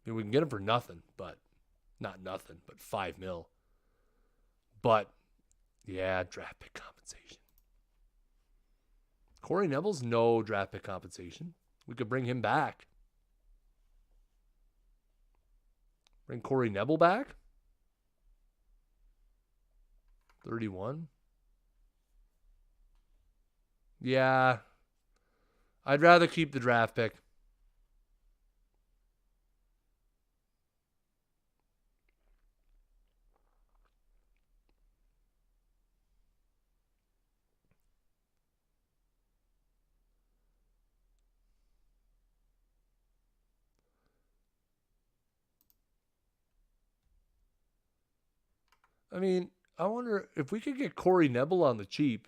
mean, we can get him for nothing, but not nothing, but $5 million. But, yeah, draft pick compensation. Corey Neville's no draft pick compensation. We could bring him back. Bring Corey Neville back. 31. Yeah. I'd rather keep the draft pick. I mean, I wonder if we could get Corey Neville on the cheap.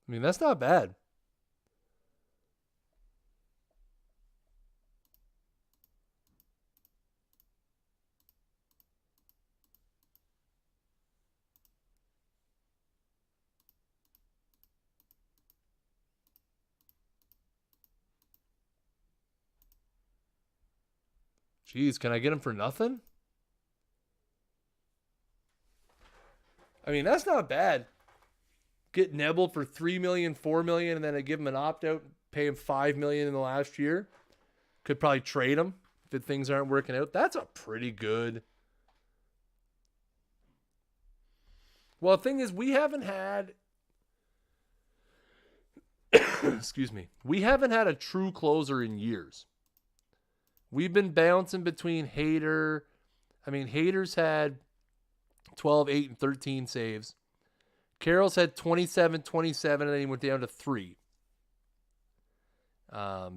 I mean, that's not bad. Jeez, can I get him for nothing? I mean, that's not bad. Get Neville for $3 million, $4 million, and then I give him an opt-out, pay him $5 million in the last year. Could probably trade him if things aren't working out. That's a pretty good. Well, the thing is, we haven't had. Excuse me. We haven't had a true closer in years. We've been bouncing between Hader. I mean, Hader's had 12, 8, and 13 saves. Carroll's had 27, 27, and then he went down to 3.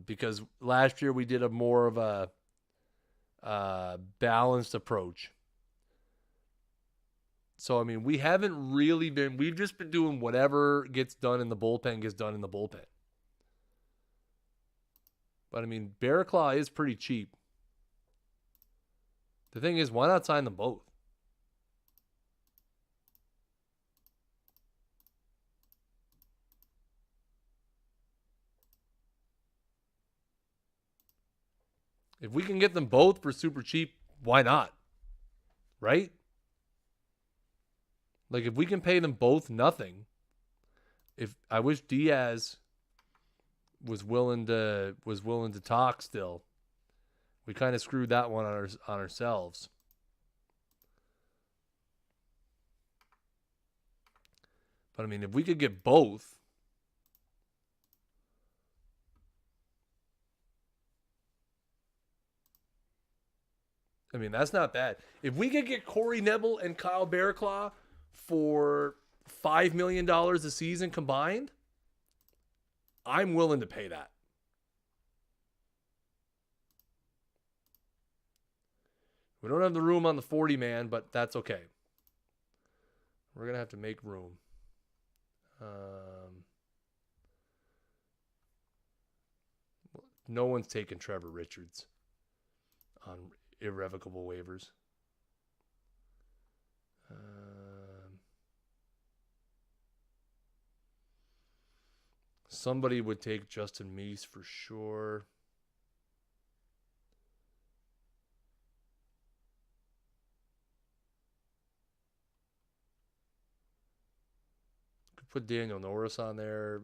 Because last year we did a more of a balanced approach. So, I mean, we haven't really been, we've just been doing whatever gets done in the bullpen gets done in the bullpen. But, I mean, Barraclaw is pretty cheap. The thing is, why not sign them both? If we can get them both for super cheap, why not? Right? Like, if we can pay them both nothing, if I wish Diaz was willing to talk still. We kind of screwed that one on ourselves. But I mean, if we could get both, I mean, that's not bad. If we could get Corey Nebel and Kyle Barraclaw for $5 million a season combined, I'm willing to pay that. We don't have the room on the 40-man, but that's okay. We're going to have to make room. No one's taking Trevor Richards on irrevocable waivers. Somebody would take Justin Meese for sure. Could put Daniel Norris on there.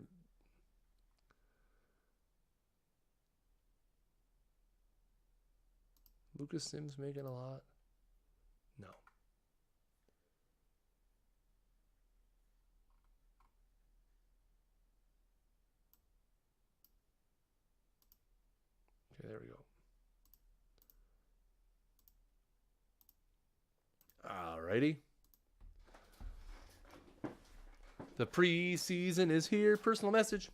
Lucas Sims making a lot? No. Okay, there we go. Alrighty. The preseason is here. Personal message.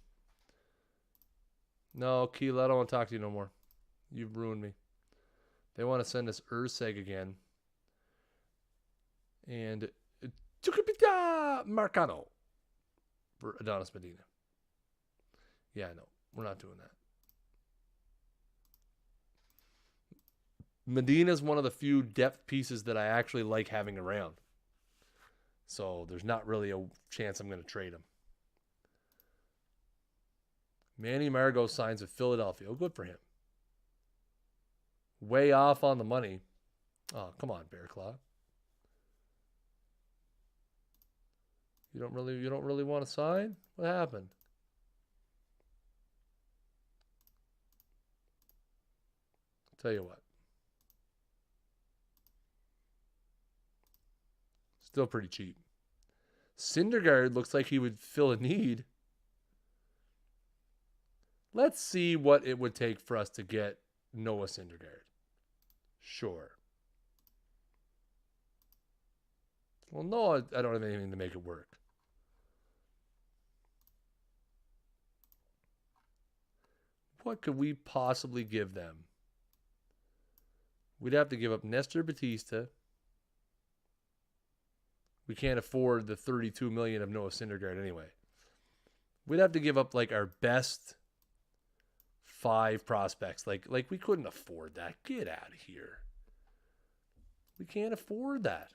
No, Keela, I don't want to talk to you no more. You've ruined me. They want to send us Urseg again. And Tucapita Marcano for Adonis Medina. Yeah, no, we're not doing that. Medina's one of the few depth pieces that I actually like having around. So there's not really a chance I'm going to trade him. Manny Margot signs with Philadelphia. Oh, good for him. Way off on the money. Oh, come on, Bearclaw. You don't really want to sign? What happened? I'll tell you what. Still pretty cheap. Syndergaard looks like he would fill a need. Let's see what it would take for us to get Noah Syndergaard. Sure. Well, no, I don't have anything to make it work. What could we possibly give them? We'd have to give up Nestor Batista. We can't afford the $32 million of Noah Syndergaard anyway. We'd have to give up like our best 5 prospects. Like we couldn't afford that. Get out of here. We can't afford that.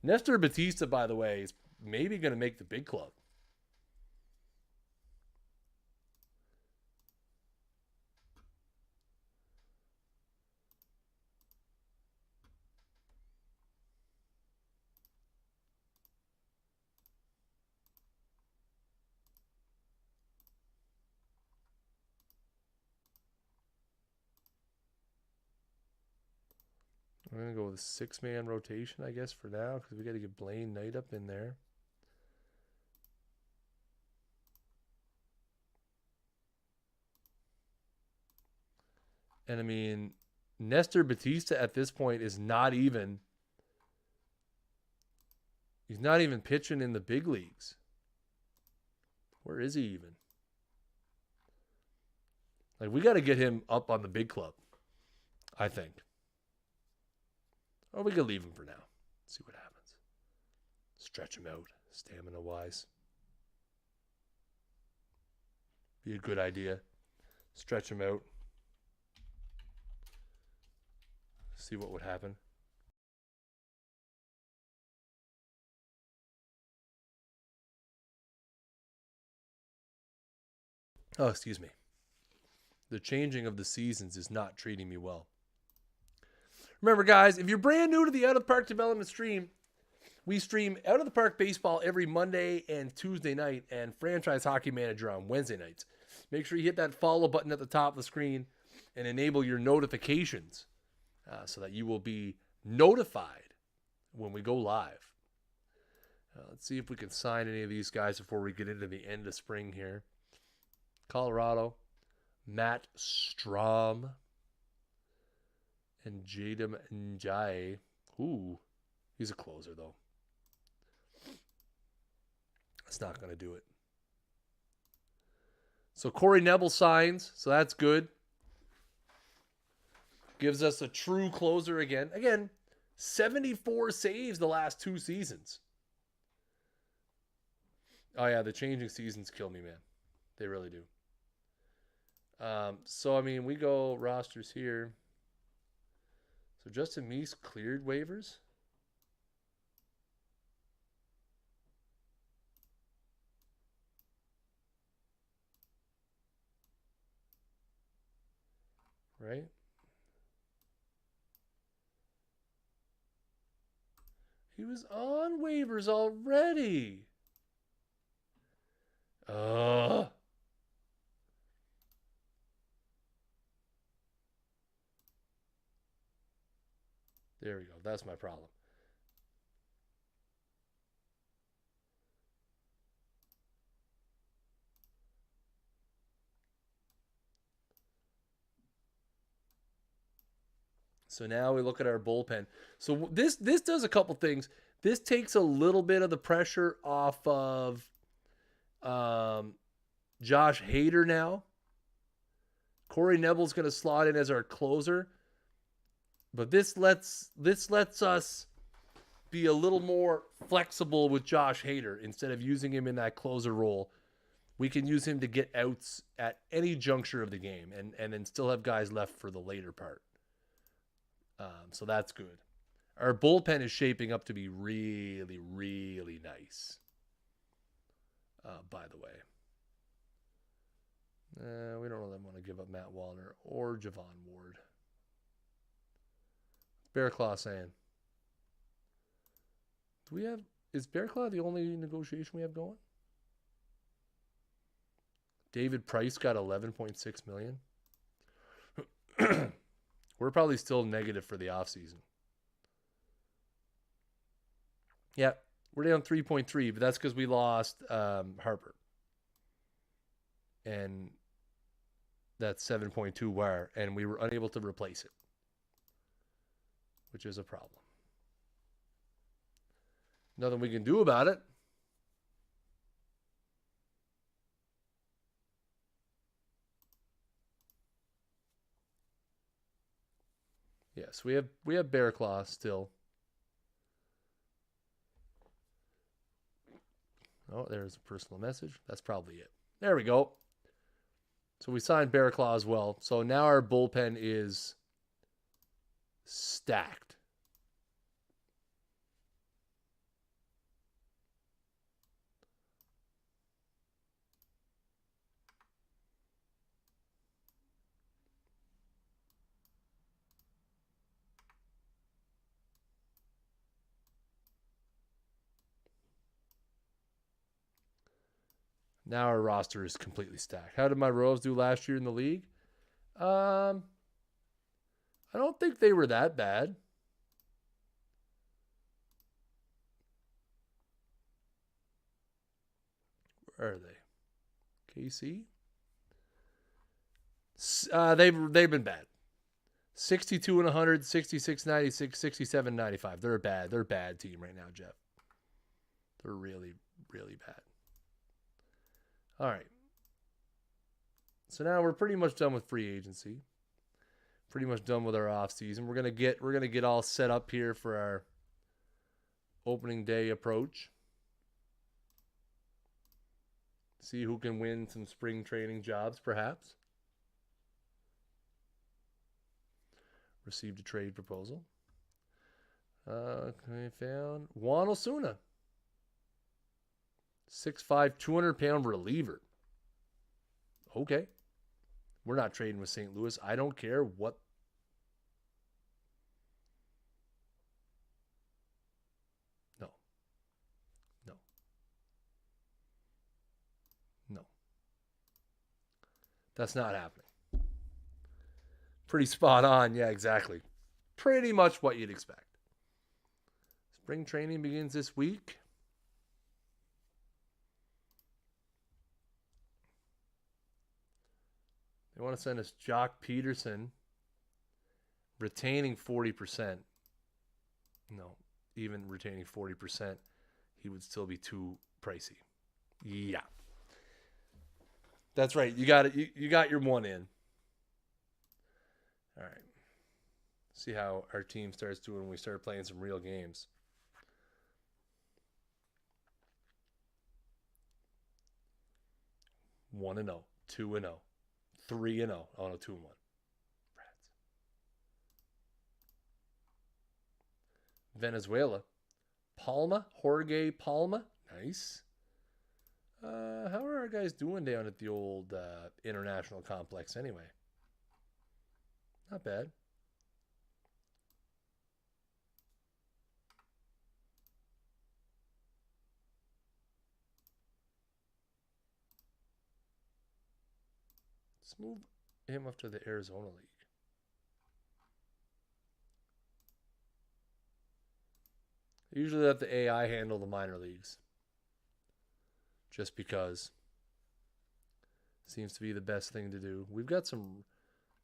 Nestor Batista, by the way, is maybe going to make the big club. I'm going to go with a 6-man rotation, I guess, for now, because we got to get Blaine Knight up in there. And I mean, Nestor Batista at this point is not even. He's not even pitching in the big leagues. Where is he even? Like, we got to get him up on the big club, I think. Or we could leave him for now. See what happens. Stretch him out, stamina-wise. Be a good idea. Stretch him out. See what would happen. Oh, excuse me. The changing of the seasons is not treating me well. Remember, guys, if you're brand new to the Out of the Park Development stream, we stream Out of the Park Baseball every Monday and Tuesday night and Franchise Hockey Manager on Wednesday nights. Make sure you hit that follow button at the top of the screen and enable your notifications so that you will be notified when we go live. Let's see if we can sign any of these guys before we get into the end of spring here. Colorado, Matt Strom, and Jadam Njai. Ooh, he's a closer, though. That's not going to do it. So Corey Neville signs, so that's good. Gives us a true closer again. Again, 74 saves the last 2 seasons. Oh, yeah, the changing seasons kill me, man. They really do. So, I mean, we go rosters here. So Justin Meese cleared waivers. Right? He was on waivers already. There we go. That's my problem. So now we look at our bullpen. So this does a couple things. This takes a little bit of the pressure off of Josh Hader now. Corey Neville's going to slot in as our closer. But this lets us be a little more flexible with Josh Hader. Instead of using him in that closer role, we can use him to get outs at any juncture of the game and then still have guys left for the later part. So that's good. Our bullpen is shaping up to be really, really nice. By the way. We don't really want to give up Matt Wallner or Javon Ward. Bearclaw saying. Is Bearclaw the only negotiation we have going? David Price got $11.6 million. We're probably still negative for the offseason. Yeah, we're down 3.3, but that's because we lost Harper. And that's 7.2 wire, and we were unable to replace it, which is a problem. Nothing we can do about it. Yes, we have Bearclaw still. Oh, there's a personal message. That's probably it. There we go. So we signed Bearclaw as well. So now our bullpen is stacked. Now our roster is completely stacked. How did my Royals do last year in the league? I don't think they were that bad. are they? KC? They've been bad. 62 and 100, 66, 96, 67, 95. They're a bad team right now, Jeff. They're really, really bad. All right. So now we're pretty much done with free agency. Pretty much done with our offseason. We're gonna get all set up here for our opening day approach. See who can win some spring training jobs, perhaps. Received a trade proposal. I found Juan Osuna. 6'5", 200-pound reliever. Okay. We're not trading with St. Louis. I don't care what. No. That's not happening. Pretty spot on. Yeah, exactly. Pretty much what you'd expect. Spring training begins this week. They want to send us Jock Peterson, retaining 40%. No, even retaining 40%, he would still be too pricey. Yeah. That's right. You got it. You got your one in. All right. See how our team starts doing when we start playing some real games. One and 0, 2 and 0, 3 and 0. Oh no, 2 and 1. Rats. Venezuela. Palma, Jorge Palma. Nice. How are our guys doing down at the old international complex anyway? Not bad. Let's move him up to the Arizona League. Usually let the AI handle the minor leagues. Just because seems to be the best thing to do. We've got some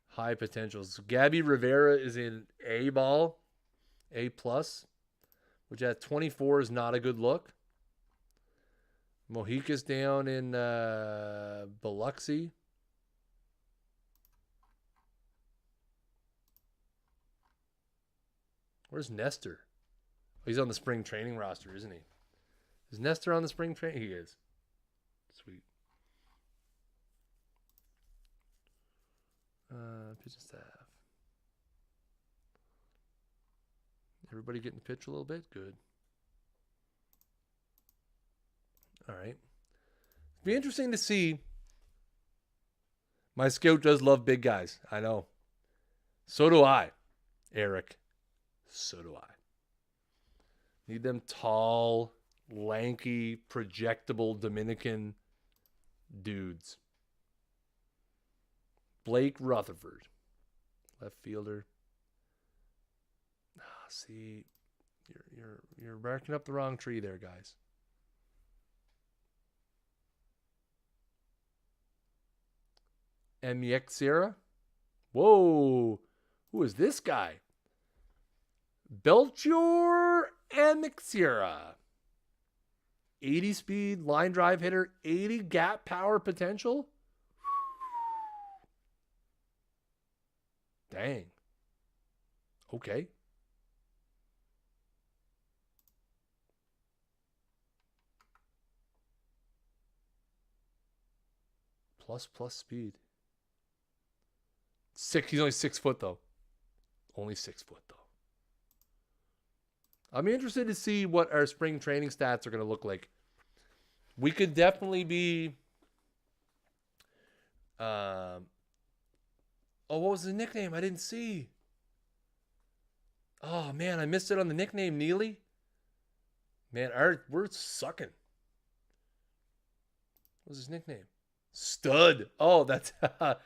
high potentials. Gabby Rivera is in A ball, A plus, which at 24 is not a good look. Mojica's down in Biloxi. Where's Nestor? Oh, he's on the spring training roster, isn't he? Is Nestor on the spring training? He is. Sweet. Pitching staff. Everybody getting pitched a little bit? Good. All right. It'd be interesting to see. My scout does love big guys. I know. So do I, Eric. So do I. Need them tall, lanky, projectable Dominican dudes. Blake Rutherford, left fielder. See, you're barking up the wrong tree there, guys. Emiexira. Whoa, who is this guy? Belchior Emiexira. 80 speed, line drive hitter, 80 gap power potential. Dang. Okay. Plus speed. He's only 6 foot though. Only 6 foot though. I'm interested to see what our spring training stats are going to look like. We could definitely be. Oh, what was the nickname? I didn't see. Oh man, I missed it on the nickname. Neely. Man, we're sucking. What was his nickname? Stud. Oh, that's. I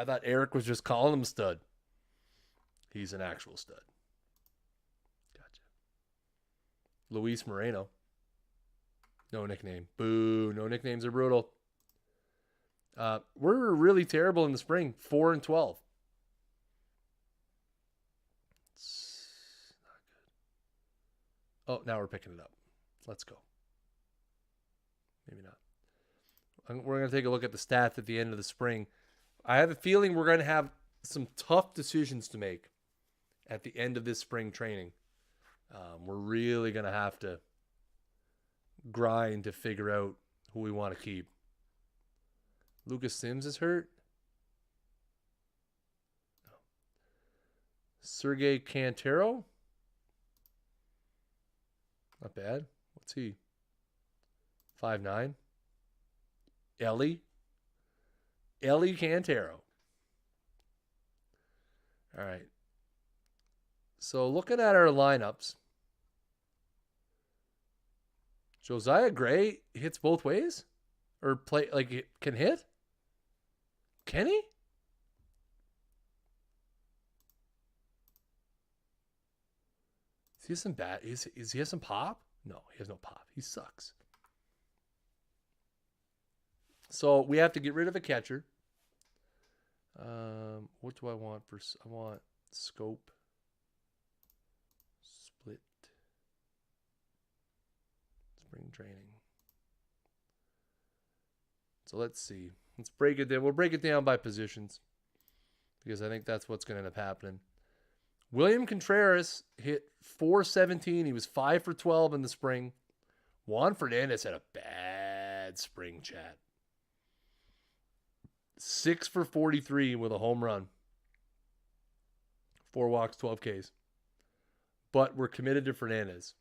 thought Eric was just calling him Stud. He's an actual stud. Gotcha. Luis Moreno. No nickname. Boo. No nicknames are brutal. We're really terrible in the spring. 4-12. It's not good. Oh, now we're picking it up. Let's go. Maybe not. We're going to take a look at the stats at the end of the spring. I have a feeling we're going to have some tough decisions to make at the end of this spring training. We're really going to have to grind to figure out who we want to keep. Lucas Sims is hurt. No. Sergey Cantero. Not bad. What's he? 5'9". Ellie Cantero. All right. So looking at our lineups, Josiah Gray hits both ways? Or play like can hit? Can he? Is he has some bad? Is he has some pop? No, he has no pop. He sucks. So we have to get rid of a catcher. What do I want for? I want scope. Split. Spring training. So let's see. Let's break it down. We'll break it down by positions because I think that's what's going to end up happening. William Contreras hit .417. He was 5 for 12 in the spring. Juan Fernandez had a bad spring, chat. 6 for 43 with a home run. 4 walks, 12 Ks. But we're committed to Fernandez.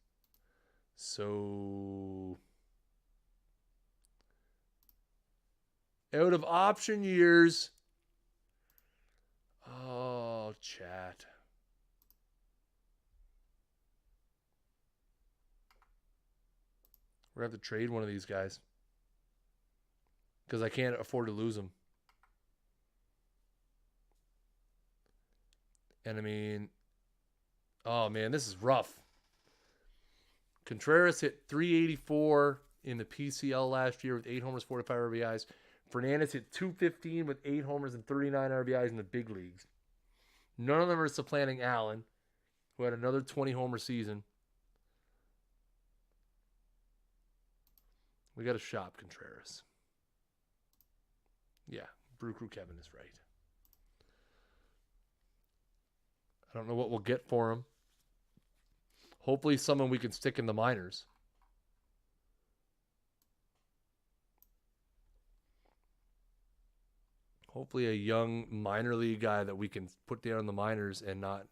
So out of option years. Oh, chat. We're going to have to trade one of these guys. Because I can't afford to lose them. And I mean, oh man, this is rough. Contreras hit .384 in the PCL last year with 8 homers, 45 RBIs. Fernandez hit .215 with 8 homers and 39 RBIs in the big leagues. None of them are supplanting Allen, who had another 20 homer season. We got to shop Contreras. Yeah, Brew Crew Kevin is right. I don't know what we'll get for him. Hopefully someone we can stick in the minors. Hopefully a young minor league guy that we can put down in the minors and not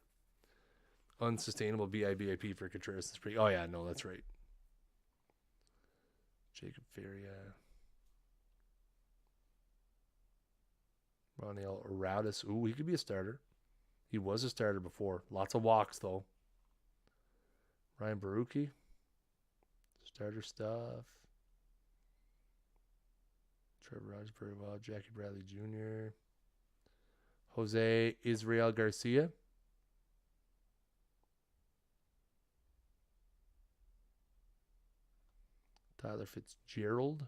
unsustainable BIP for Contreras. Oh, yeah, no, that's right. Jacob Feria. Roniel Aroudis. Ooh, he could be a starter. He was a starter before. Lots of walks, though. Ryan Baruki. Starter stuff. Trevor Rogers very well. Jackie Bradley Jr. Jose Israel Garcia. Tyler Fitzgerald.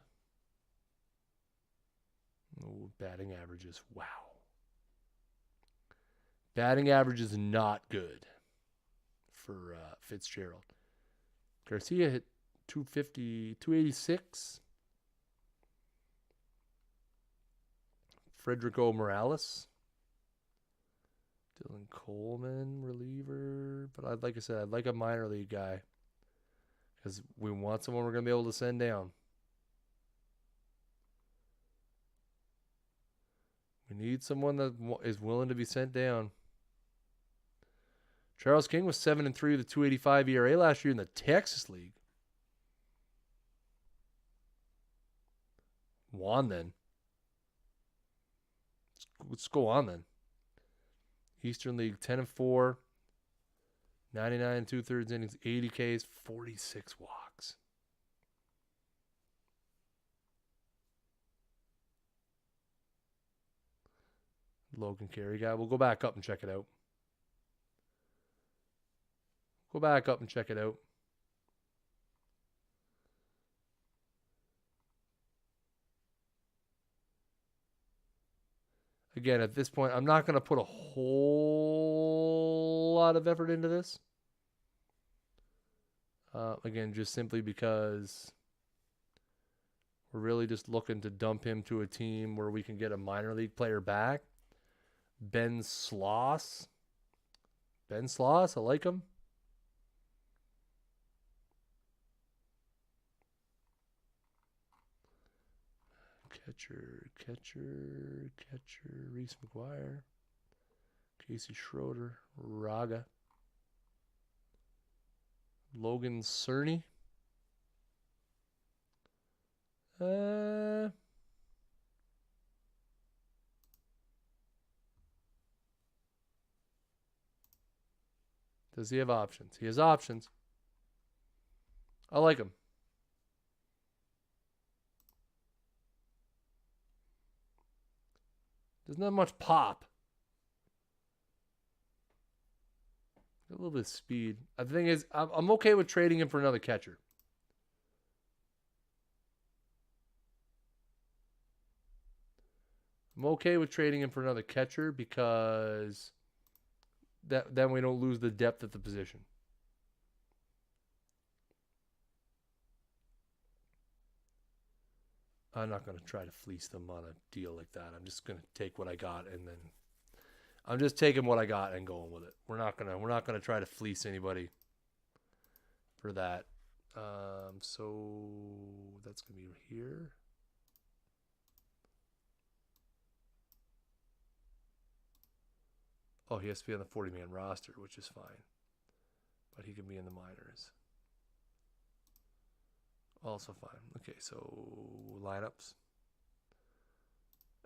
Oh, batting averages. Wow. Batting average is not good for Fitzgerald. Garcia hit 250, 286. Frederico Morales. Dylan Coleman, reliever. But like I said, I'd like a minor league guy. Because we want someone we're going to be able to send down. We need someone that is willing to be sent down. Charles King was 7-3 with a 2.85 ERA last year in the Texas League. Juan then. Let's go on then. Eastern League 10-4, 99 2/3 innings, 80 Ks, 46 walks. Logan Carey guy. We'll go back up and check it out. Go back up and check it out. Again, at this point, I'm not going to put a whole lot of effort into this. Again, just simply because we're really just looking to dump him to a team where we can get a minor league player back. Ben Sloss. Ben Sloss, I like him. Catcher, Reese McGuire, Casey Schroeder, Raga, Logan Cerny. Does he have options? He has options. I like him. Doesn't have much pop. A little bit of speed. The thing is, I'm okay with trading him for another catcher. I'm okay with trading him for another catcher because then we don't lose the depth at the position. I'm not going to try to fleece them on a deal like that. I'm just going to take what I got and then I'm just taking what I got and going with it. We're not gonna try to fleece anybody for that. So that's gonna be here. Oh, he has to be on the 40-man roster, which is fine. But he can be in the minors. Also fine. Okay, so lineups.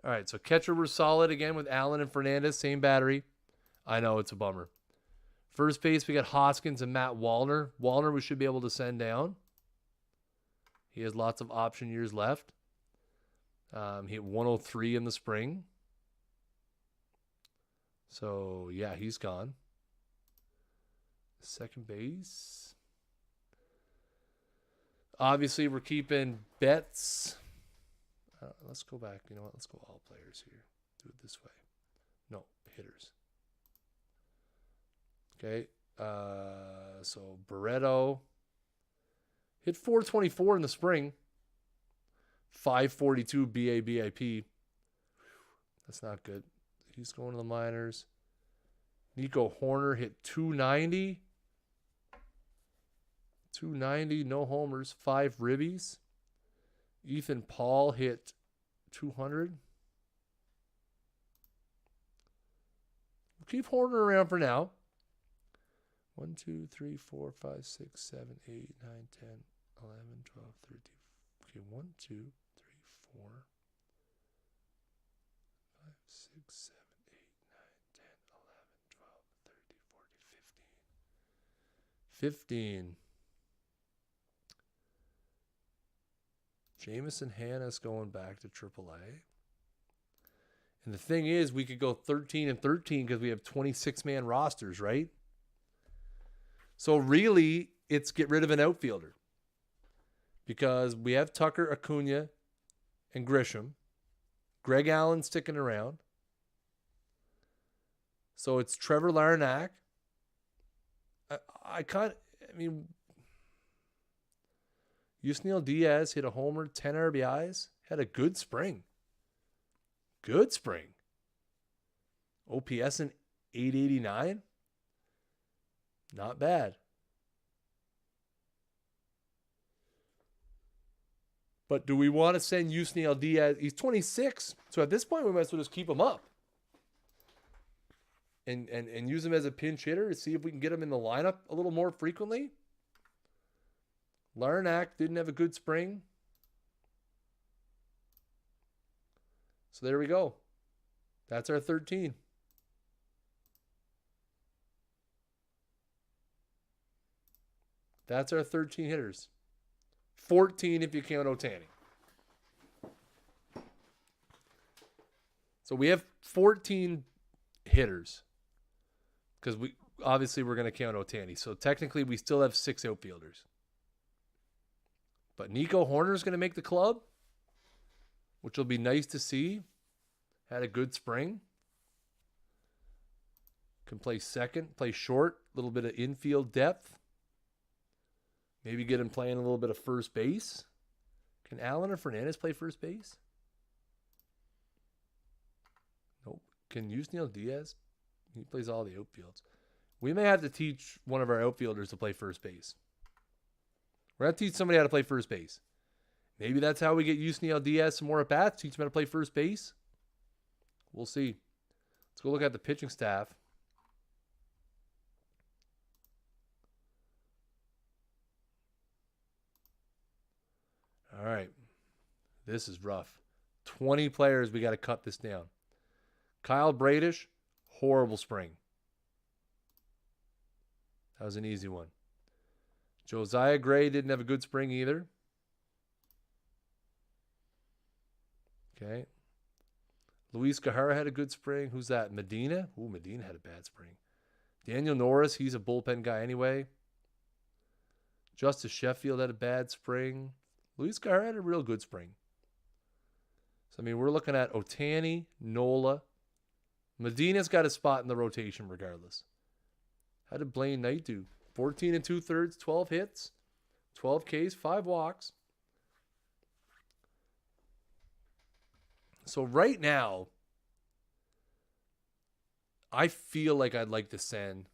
All right, so catcher we're solid again with Allen and Fernandez, same battery. I know it's a bummer. First base, we got Hoskins and Matt Wallner. Wallner we should be able to send down. He has lots of option years left. He hit 103 in the spring. So, yeah, he's gone. Second base. Obviously, we're keeping Betts. Let's go back. You know what? Let's go all players here. Do it this way. No, hitters. Okay. So Barreto hit 424 in the spring. 542 BABIP. That's not good. He's going to the minors. Nico Horner hit 290. 290, no homers, 5 ribbies. Ethan Paul hit 200. We'll keep Horner around for now. 1, 2, 3, 4, 5, 6, 7, 8, 9, 10, 11, 12, 13. Okay, 1, 2, 3, 4, 5, 6, 7, 8, 9, 10, 11, 12, 13, 14, 15. 15. Jamison Hanna's going back to AAA. And the thing is, we could go 13 and 13 because we have 26-man rosters, right? So really, it's get rid of an outfielder. Because we have Tucker, Acuna, and Grisham. Greg Allen sticking around. So it's Trevor Larnach. Yusniel Diaz hit a homer, 10 RBIs, had a good spring. Good spring. OPS in 889. Not bad. But do we want to send Yusniel Diaz? He's 26. So at this point, we might as well just keep him up. And use him as a pinch hitter to see if we can get him in the lineup a little more frequently. Larnach didn't have a good spring. So there we go. That's our 13. That's our 13 hitters. 14 if you count Ohtani. So we have 14 hitters. Because we're going to count Ohtani. So technically we still have 6 outfielders. But Nico Horner is going to make the club, which will be nice to see. Had a good spring. Can play second, play short, a little bit of infield depth. Maybe get him playing a little bit of first base. Can Allen or Fernandez play first base? Nope. Can Yusniel Diaz? He plays all the outfields. We may have to teach one of our outfielders to play first base. We're going to teach somebody how to play first base. Maybe that's how we get Yusniel Diaz some more at-bats, teach him how to play first base. We'll see. Let's go look at the pitching staff. All right. This is rough. 20 players, we got to cut this down. Kyle Bradish, horrible spring. That was an easy one. Josiah Gray didn't have a good spring either. Okay. Luis Guerrero had a good spring. Who's that? Medina? Ooh, Medina had a bad spring. Daniel Norris, he's a bullpen guy anyway. Justice Sheffield had a bad spring. Luis Guerrero had a real good spring. So, I mean, we're looking at Otani, Nola. Medina's got a spot in the rotation regardless. How did Blaine Knight do? 14 2/3, 12 hits, 12 Ks, 5 walks. So right now, I feel like I'd like to send.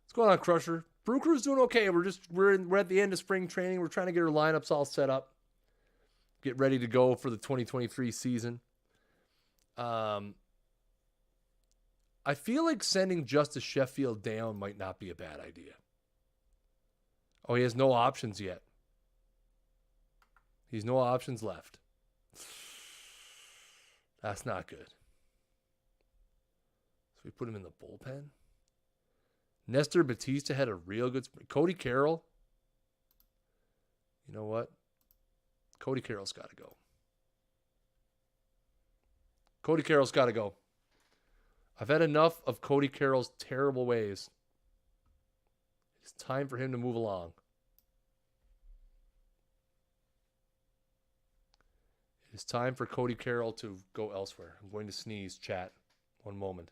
What's going on, Crusher? Brew Crew's doing okay. We're at the end of spring training. We're trying to get our lineups all set up, get ready to go for the 2023 season. I feel like sending Justice Sheffield down might not be a bad idea. Oh, he has no options yet. He's no options left. That's not good. So we put him in the bullpen. Nestor Batista had a real good spring. Cody Carroll. You know what? Cody Carroll's got to go. Cody Carroll's got to go. I've had enough of Cody Carroll's terrible ways. It's time for him to move along. It's time for Cody Carroll to go elsewhere. I'm going to sneeze, chat. One moment.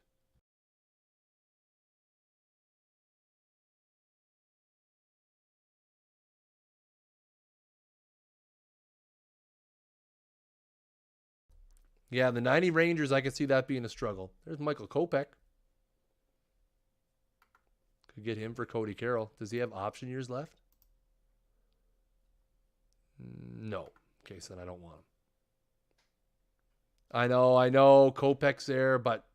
Yeah, the 90 Rangers, I can see that being a struggle. There's Michael Kopech. Could get him for Cody Carroll. Does he have option years left? No. Okay, so then I don't want him. I know. Kopech's there, but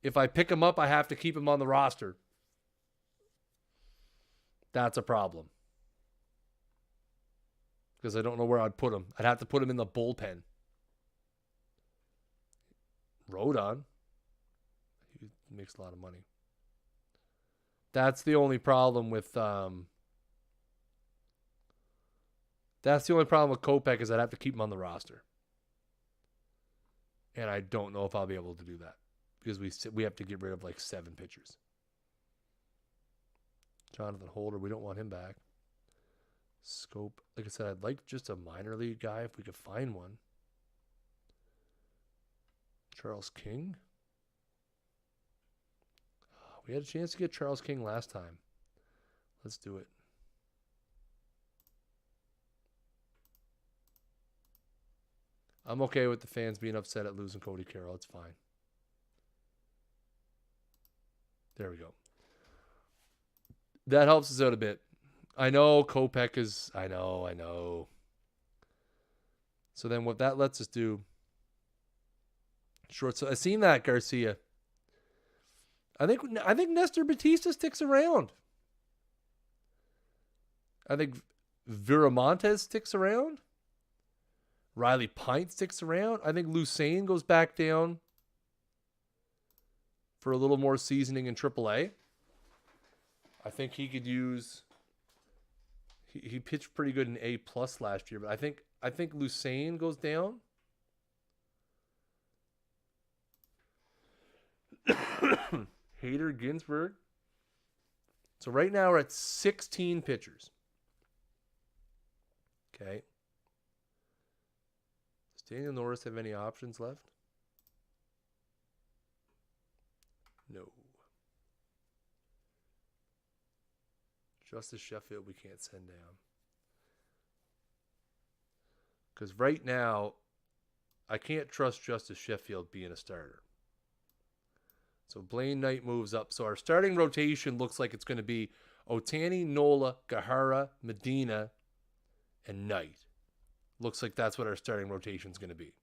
if I pick him up, I have to keep him on the roster. That's a problem. Because I don't know where I'd put him. I'd have to put him in the bullpen. Rodon. He makes a lot of money. That's the only problem with Kopech is I'd have to keep him on the roster. And I don't know if I'll be able to do that because we have to get rid of like 7 pitchers. Jonathan Holder, we don't want him back. Scope, like I said, I'd like just a minor league guy if we could find one. Charles King. We had a chance to get Charles King last time. Let's do it. I'm okay with the fans being upset at losing Cody Carroll. It's fine. There we go. That helps us out a bit. I know Kopech is... I know. So then what that lets us do... Short. So I seen that, Garcia. I think Nestor Batista sticks around. I think Viramontes sticks around. Riley Pint sticks around. I think Lucane goes back down for a little more seasoning in AAA. I think he could use... He pitched pretty good in A+ last year, but I think Lucane goes down. Hader, Ginsburg. So right now we're at 16 pitchers. Okay. Does Daniel Norris have any options left? No. Justice Sheffield we can't send down. Because right now, I can't trust Justice Sheffield being a starter. So Blaine Knight moves up. So our starting rotation looks like it's going to be Ohtani, Nola, Gahara, Medina, and Knight. Looks like that's what our starting rotation is going to be.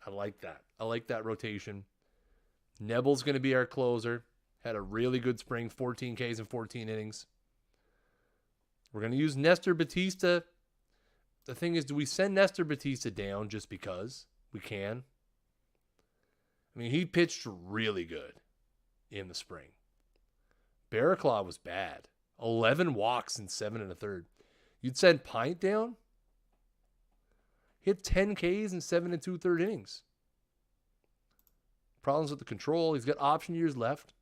I like that. I like that rotation. Nebel's going to be our closer. Had a really good spring, 14 Ks in 14 innings. We're going to use Nestor Batista. The thing is, do we send Nestor Batista down just because we can? I mean, he pitched really good in the spring. Barraclough was bad. 11 walks in 7 1/3. You'd send Pint down? Hit 10 Ks in 7 2/3 innings. Problems with the control. He's got option years left.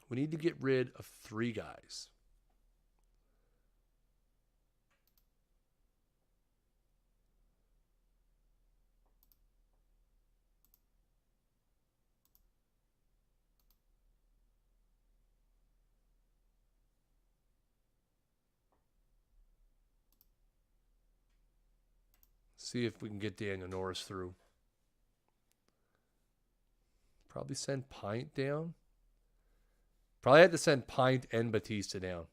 We need to get rid of 3 guys. See if we can get Daniel Norris through. Probably send Pint down. Probably had to send Pint and Batista down.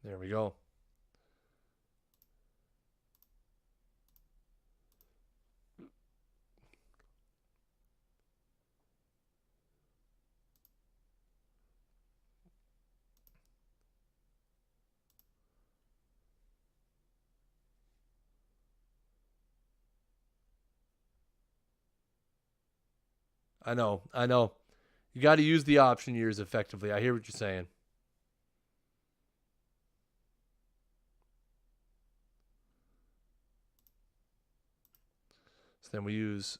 There we go. I know. You got to use the option years effectively. I hear what you're saying. So then we use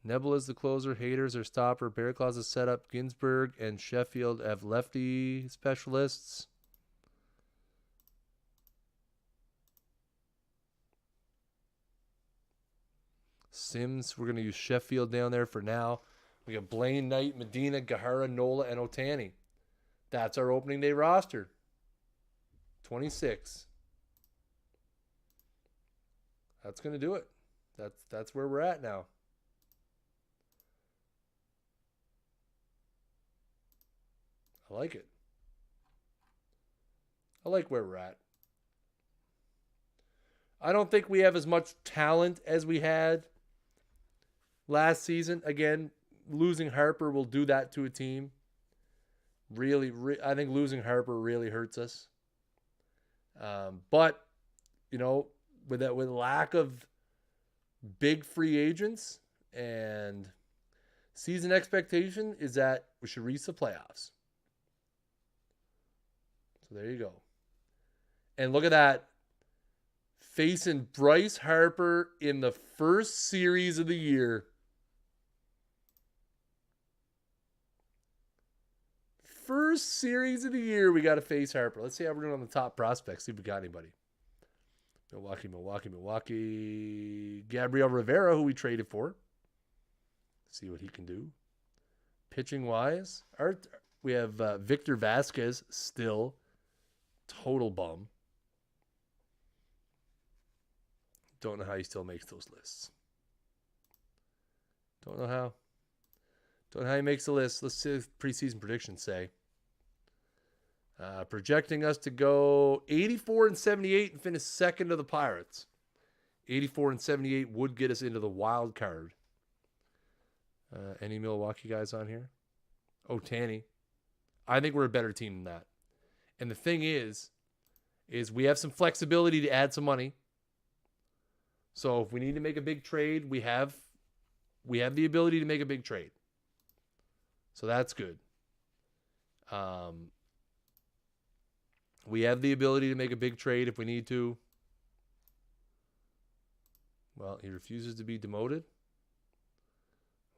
Nebel as the closer, Haters are stopper, Barraclough's a setup, Ginsburg and Sheffield have lefty specialists. Sims, we're going to use Sheffield down there for now. We got Blaine, Knight, Medina, Gahara, Nola, and Ohtani. That's our opening day roster. 26. That's going to do it. That's where we're at now. I like it. I like where we're at. I don't think we have as much talent as we had last season. Again, losing Harper will do that to a team. I think losing Harper really hurts us. But, with lack of big free agents and season expectation is that we should reach the playoffs. So there you go. And look at that. Facing Bryce Harper in the first series of the year. First series of the year, we got to face Harper. Let's see how we're doing on the top prospects. See if we got anybody. Milwaukee. Gabriel Rivera, who we traded for. See what he can do. Pitching wise, we have Victor Vasquez still. Total bum. Don't know how he still makes those lists. Don't know how. Don't know how he makes the list. Let's see what preseason predictions say. Projecting us to go 84-78 and finish second to the Pirates. 84-78 would get us into the wild card. Any Milwaukee guys on here? Ohtani. I think we're a better team than that. And the thing is we have some flexibility to add some money. So if we need to make a big trade, we have the ability to make a big trade. So that's good. We have the ability to make a big trade if we need to. Well, he refuses to be demoted.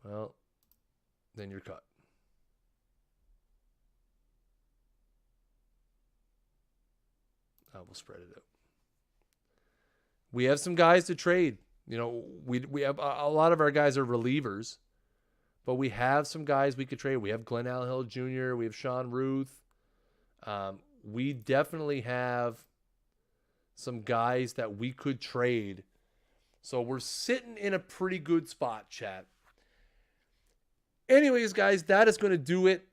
Well, then you're cut. I will spread it out. We have some guys to trade. You know, we have a lot of our guys are relievers, but we have some guys we could trade. We have Glenn Allhill Jr. We have Sean Ruth. We definitely have some guys that we could trade. So we're sitting in a pretty good spot, chat. Anyways, guys, that is going to do it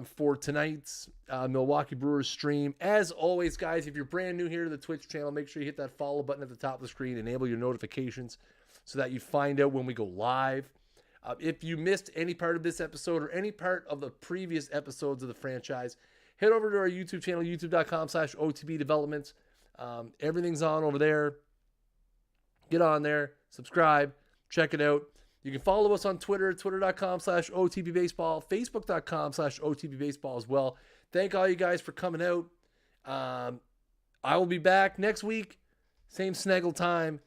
for tonight's Milwaukee Brewers stream. As always, guys, if you're brand new here to the Twitch channel, make sure you hit that follow button at the top of the screen. Enable your notifications so that you find out when we go live. If you missed any part of this episode or any part of the previous episodes of the franchise, head over to our YouTube channel, youtube.com/OTP Developments. Everything's on over there. Get on there, subscribe, check it out. You can follow us on Twitter, twitter.com/OTP Baseball, facebook.com/OTP Baseball as well. Thank all you guys for coming out. I will be back next week. Same Snaggle time,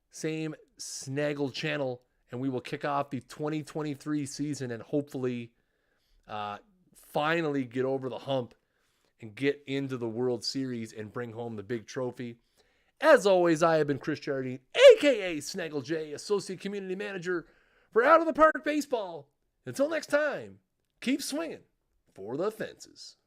same Snaggle channel, and we will kick off the 2023 season and hopefully finally get over the hump and get into the World Series and bring home the big trophy. As always, I have been Kris Jardine, a.k.a. Snaggle J, Associate Community Manager for Out of the Park Baseball. Until next time, keep swinging for the fences.